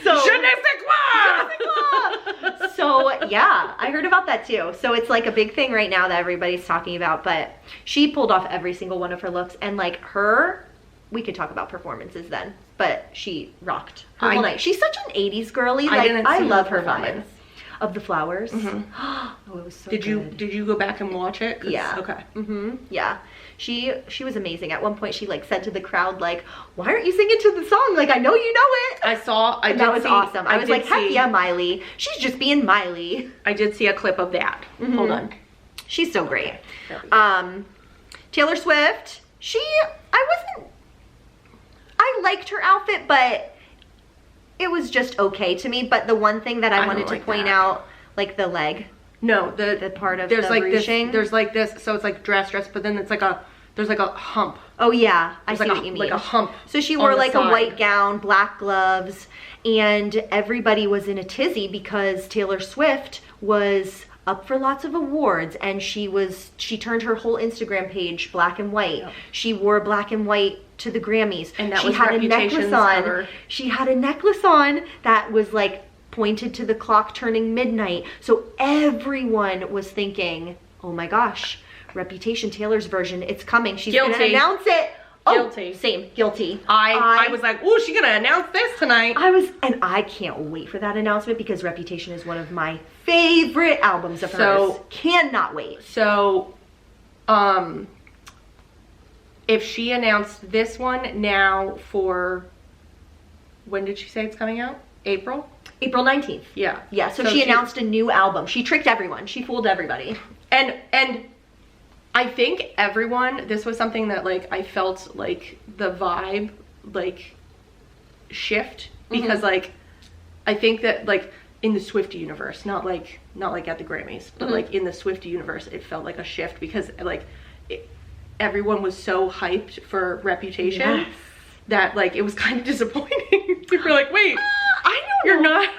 So je ne sais quoi. So yeah, I heard about that too. So it's like a big thing right now that everybody's talking about. But she pulled off every single one of her looks, and like her we could talk about performances then, but she rocked her whole night. She's such an 80s girly. Like, I love her vibes. Of the Flowers. Oh, it was so good. Did you go back and watch it? Yeah. Okay. Yeah. She was amazing. At one point she like said to the crowd like, why aren't you singing to the song? Like, I know you know it. That was awesome. I was like, heck yeah, Miley. She's just being Miley. I did see a clip of that. Hold on. She's so great. Taylor Swift, I liked her outfit, but it was just okay to me. But the one thing that I wanted to point out, like the leg. No, the part of there's the like ruching. there's like this, so it's like dress, but then it's like there's like a hump. Oh yeah, I see like what you mean. Like a hump. So she wore like a white gown, black gloves, and everybody was in a tizzy because Taylor Swift was up for lots of awards, and she turned her whole Instagram page black and white. Yep. She wore black and white to the Grammys, and that was had a necklace on. Cover. She had a necklace on that was like pointed to the clock turning midnight. So everyone was thinking, oh my gosh, Reputation, Taylor's version, it's coming. She's gonna announce it. Guilty. Oh, same. Guilty. I was like, oh, she's gonna announce this tonight. And I can't wait for that announcement because Reputation is one of my favorite albums of hers. Cannot wait. So, if she announced this one now for, when did she say it's coming out? April 19th. Yeah. Yeah, so she announced a new album. She tricked everyone. She fooled everybody. And I think this was something that like I felt like the vibe like shift because like I think that like in the Swiftie universe, not like at the Grammys, but like in the Swiftie universe, it felt like a shift because like everyone was so hyped for Reputation that like it was kind of disappointing. You were like, wait, I don't you're not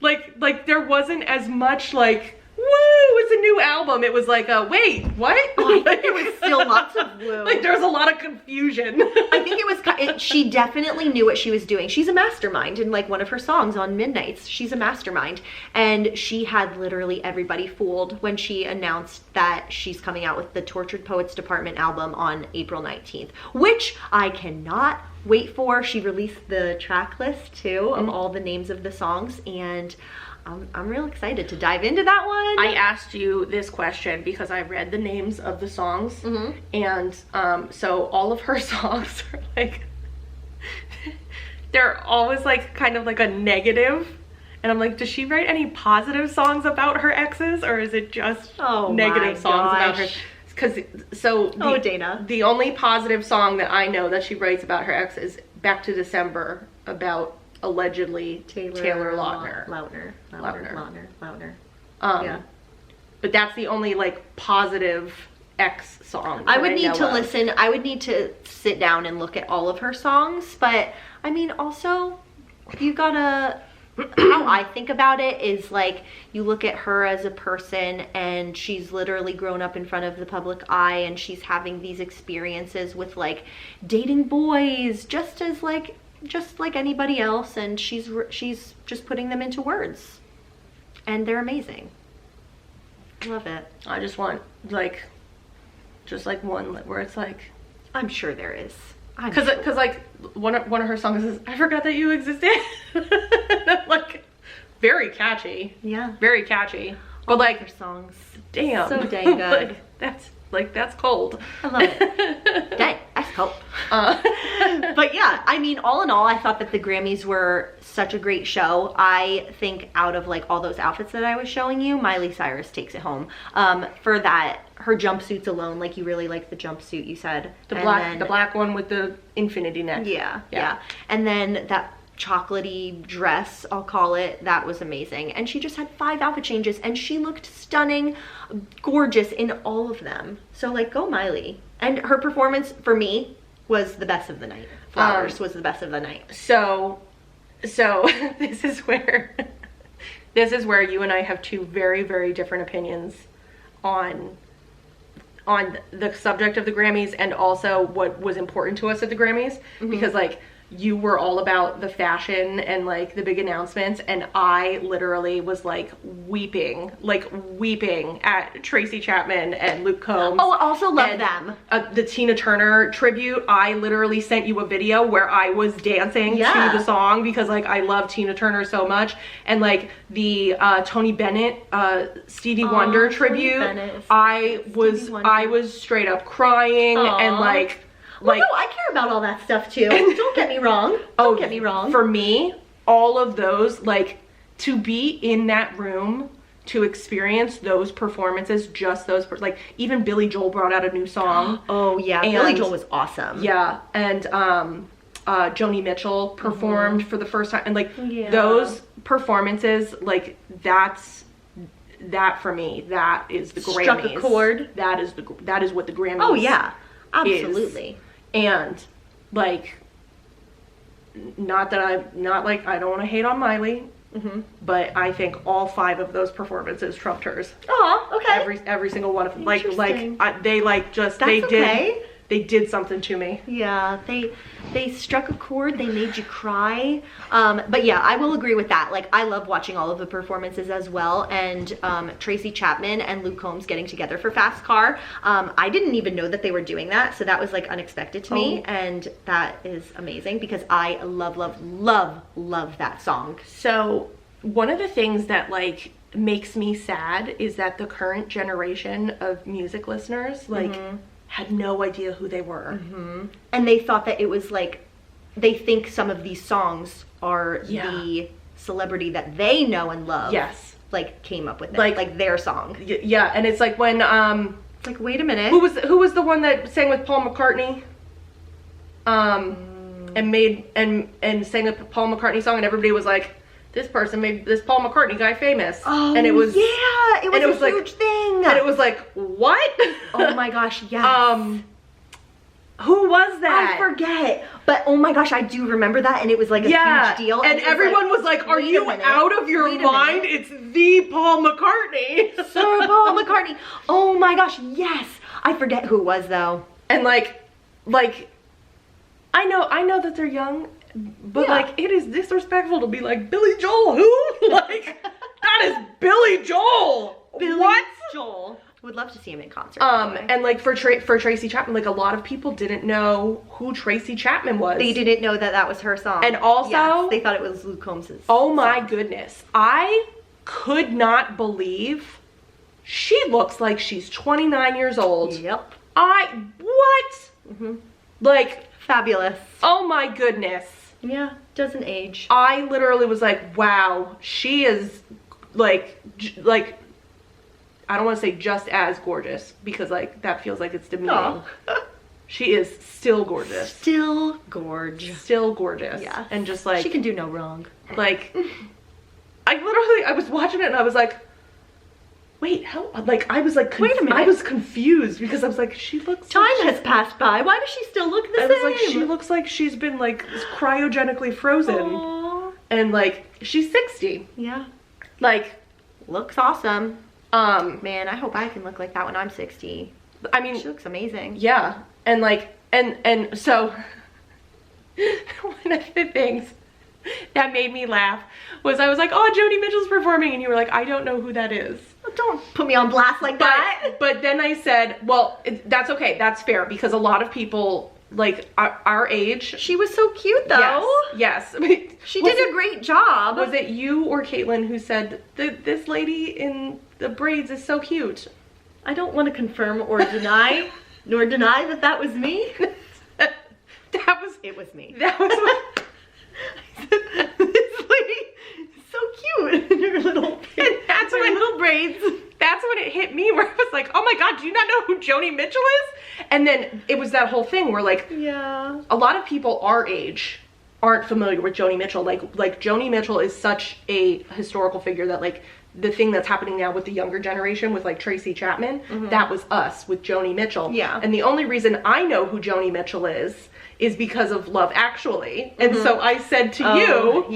like there wasn't as much like, woo, it's a new album. It was like, wait, what? Oh, I think it was still lots of woo. Like there was a lot of confusion. I think it was, she definitely knew what she was doing. She's a mastermind in like one of her songs on Midnights. She's a mastermind. And she had literally everybody fooled when she announced that she's coming out with the Tortured Poets Department album on April 19th, which I cannot wait for. She released the track list too of all the names of the songs, and I'm real excited to dive into that one. I asked you this question because I read the names of the songs, and so all of her songs are like, they're always like kind of like a negative, and I'm like, does she write any positive songs about her exes, or is it just negative songs about her? Because Dana, the only positive song that I know that she writes about her ex is Back to December, about allegedly Taylor Lautner. Yeah. But that's the only like positive ex song. I would need to listen. I would need to sit down and look at all of her songs. But I mean, also, you gotta. How I think about it is like you look at her as a person, and she's literally grown up in front of the public eye, and she's having these experiences with like dating boys, just like anybody else, and she's just putting them into words, and they're amazing. Love it. I just want like one where it's like, I'm sure there is. Because like one of her songs is I Forgot That You Existed. Like very catchy. Yeah, very catchy. But all like her songs, damn, so dang good. That's cold. I love it. Dang, that's cold. But yeah, I mean, all in all, I thought that the Grammys were such a great show. I think out of like all those outfits that I was showing you, Miley Cyrus takes it home. For that, her jumpsuits alone, like you really like the jumpsuit, you said. The black one with the infinity neck. Yeah. And then that chocolatey dress, I'll call it, that was amazing. And she just had 5 outfit changes, and she looked stunning, gorgeous in all of them. So like, go Miley. And her performance for me was the best of the night. Flowers was the best of the night. So this is where you and I have two very, very different opinions on the subject of the Grammys, and also what was important to us at the Grammys. Because like you were all about the fashion and like the big announcements, and I literally was like weeping at Tracy Chapman and Luke Combs. Oh, I also love and, them. The Tina Turner tribute. I literally sent you a video where I was dancing to the song because like I love Tina Turner so much. And like the Tony Bennett, Stevie Wonder tribute, I was straight up crying and like. Well, no, I care about all that stuff too. Don't get me wrong. Don't get me wrong. For me, all of those, like, to be in that room, to experience those performances, just those, like, even Billy Joel brought out a new song. Oh, yeah. And Billy Joel was awesome. Yeah. And Joni Mitchell performed for the first time. And, like, those performances, like, that for me, that is the Grammys. Struck a chord. That is what the Grammys Oh, yeah. Absolutely. Is. And like, not I don't want to hate on Miley, but I think all 5 of those performances trumped hers. Oh, okay. Every single one of them. They did something to me. Yeah, they struck a chord. They made you cry. But yeah, I will agree with that. Like, I love watching all of the performances as well. And Tracy Chapman and Luke Combs getting together for Fast Car. I didn't even know that they were doing that, so that was like unexpected to me, and that is amazing because I love that song. So one of the things that like makes me sad is that the current generation of music listeners like. Had no idea who they were. And they thought that it was like, they think some of these songs are the celebrity that they know and love. Yes. Like, came up with it. Like their song. Yeah, and it's like when, it's like, wait a minute. Who was the one that sang with Paul McCartney? And sang a Paul McCartney song, and everybody was like, this person made this Paul McCartney guy famous. Oh, and it was a huge thing. And it was like, what? Oh my gosh, yes. Who was that? I forget. But oh my gosh, I do remember that, and it was like a huge deal. And everyone was like, are you out of your mind? It's the Paul McCartney. Sir Paul McCartney. Oh my gosh, yes. I forget who it was though. And like I know that they're young. But like, it is disrespectful to be like, Billy Joel, who? Like, that is Billy Joel. What? Joel. Would love to see him in concert. And like for Tracy Chapman, like a lot of people didn't know who Tracy Chapman was. They didn't know that was her song. And also, they thought it was Luke Combs's. Oh my goodness. I could not believe she looks like she's 29 years old. Yep. What? Like, fabulous. Oh my goodness. Yeah, doesn't age. I literally was like, wow, she is like I don't want to say just as gorgeous because like that feels like it's demeaning. Oh. She is still gorgeous. Still gorgeous. Still gorgeous. Yeah. And just like, she can do no wrong. Like, I was watching it and I was like, wait, how? Like, I was like, wait a minute. I was confused because I was like, she looks. Time has passed by. Why does she still look the same? I was like, she looks like she's been like cryogenically frozen. Aww. And like, she's 60. Yeah. Like, looks awesome. Man, I hope I can look like that when I'm 60. I mean, she looks amazing. Yeah. And like, and so one of the things that made me laugh was I was like, oh, Joni Mitchell's performing, and you were like, I don't know who that is. Don't put me on blast like that. But then I said, well, that's okay, that's fair, because a lot of people like our age. She was so cute though. Yes. I mean, she did a great job. Was it you or Caitlin who said this lady in the braids is so cute? I don't want to confirm or deny, nor deny that was me. It was me. That was what this lady is so cute in her little braids. That's when it hit me, where I was like, oh my god, do you not know who Joni Mitchell is? And then it was that whole thing where like, yeah, a lot of people our age aren't familiar with Joni Mitchell. Like Joni Mitchell is such a historical figure that like the thing that's happening now with the younger generation with like Tracy Chapman, that was us with Joni Mitchell. Yeah. And the only reason I know who Joni Mitchell is because of Love Actually. And so I said to you,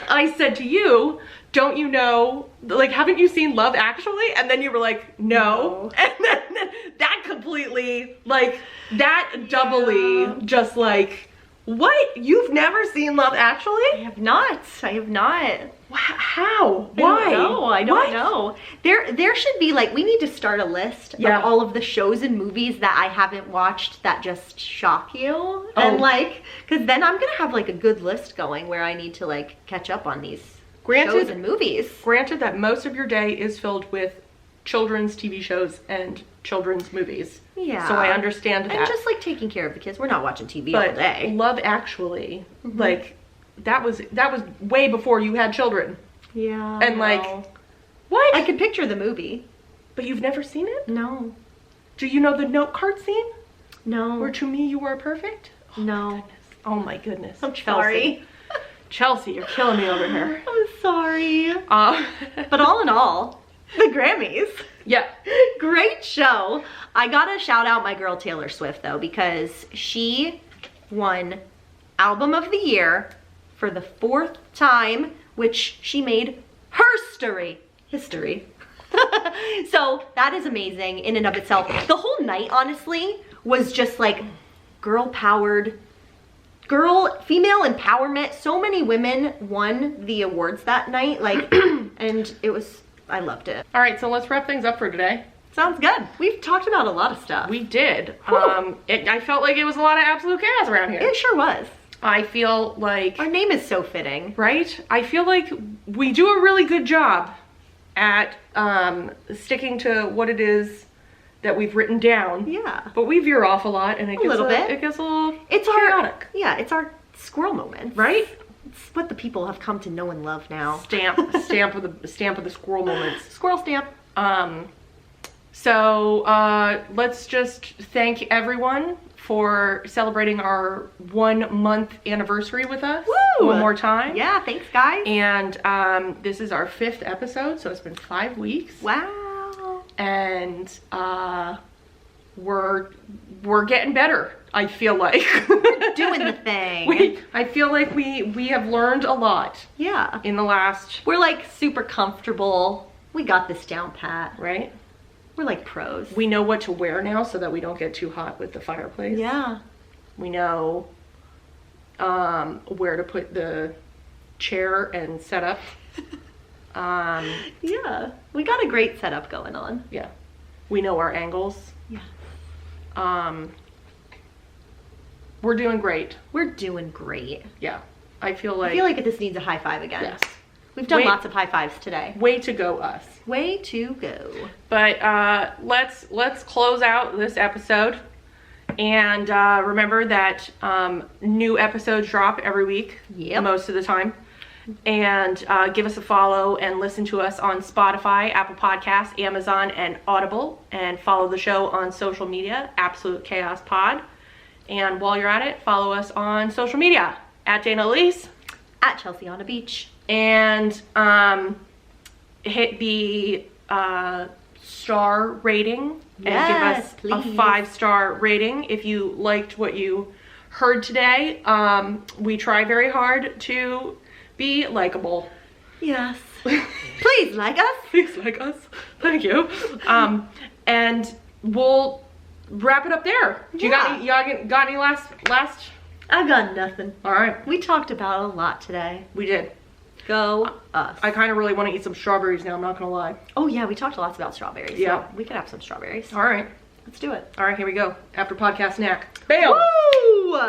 I said to you, don't you know, like, haven't you seen Love Actually? And then you were like, no. And then that completely, like, that doubly just like What? You've never seen Love Actually? I have not. I have not. How? Why? I don't know. There should be like, we need to start a list of all of the shows and movies that I haven't watched that just shock you. And like, because then I'm gonna have like a good list going where I need to like catch up on these shows and movies. Granted that most of your day is filled with children's TV shows and children's movies. Yeah. So I understand that. And just like taking care of the kids. We're not watching TV all day. Love Actually, like that was way before you had children. Yeah. And like, what? I could picture the movie. But you've never seen it? No. Do you know the note card scene? No. Where to me you were perfect? No. Oh my goodness. I'm sorry. Chelsea, you're killing me over here. I'm sorry. But all in all, the Grammys. Yeah. Great show. I gotta shout out my girl Taylor Swift though, because she won Album of the Year for the 4th time, which she made history. So that is amazing in and of itself. The whole night, honestly, was just like girl-powered, female empowerment. So many women won the awards that night, like, and it was, I loved it. All right, so let's wrap things up for today. Sounds good. We've talked about a lot of stuff. We did. I felt like it was a lot of absolute chaos around here. It sure was. I feel like... Our name is so fitting. Right? I feel like we do a really good job at sticking to what it is that we've written down. Yeah. But we veer off a lot and it gets a little bit. It gets a little it's chaotic. It's our squirrel moment. Right? It's what the people have come to know and love now. Stamp of the squirrel moments. Squirrel stamp. So let's just thank everyone for celebrating our 1 month anniversary with us. Woo! One more time. Yeah, thanks guys. And this is our 5th episode, so it's been 5 weeks. Wow. And we're getting better, I feel like. Doing the thing. I feel like we have learned a lot. Yeah. In the last... We're like super comfortable. We got this down pat. Right? We're like pros. We know what to wear now so that we don't get too hot with the fireplace. Yeah. We know where to put the chair and setup. Yeah. We got a great setup going on. Yeah. We know our angles. Yeah. We're doing great. We're doing great. Yeah. I feel like this needs a high five again. Yes. We've done lots of high fives today. Way to go, us. Way to go. But let's close out this episode. And remember that new episodes drop every week. Yep. Most of the time. And give us a follow and listen to us on Spotify, Apple Podcasts, Amazon, and Audible. And follow the show on social media, Absolute Chaos Pod. And while you're at it, follow us on social media, at Dana Elise. At Chelsea on a Beach. And hit the star rating. Yes, and give us please. a 5-star rating if you liked what you heard today. We try very hard to be likable. Yes. Please like us. Please like us. Thank you. And we'll wrap it up there. Do you got any last? I got nothing. All right. We talked about a lot today. We did. Go us. I kind of really want to eat some strawberries now, I'm not gonna lie. Oh yeah, we talked lots about strawberries. Yeah. So we could have some strawberries. All right. Let's do it. All right, here we go. After podcast snack. Bam! Woo!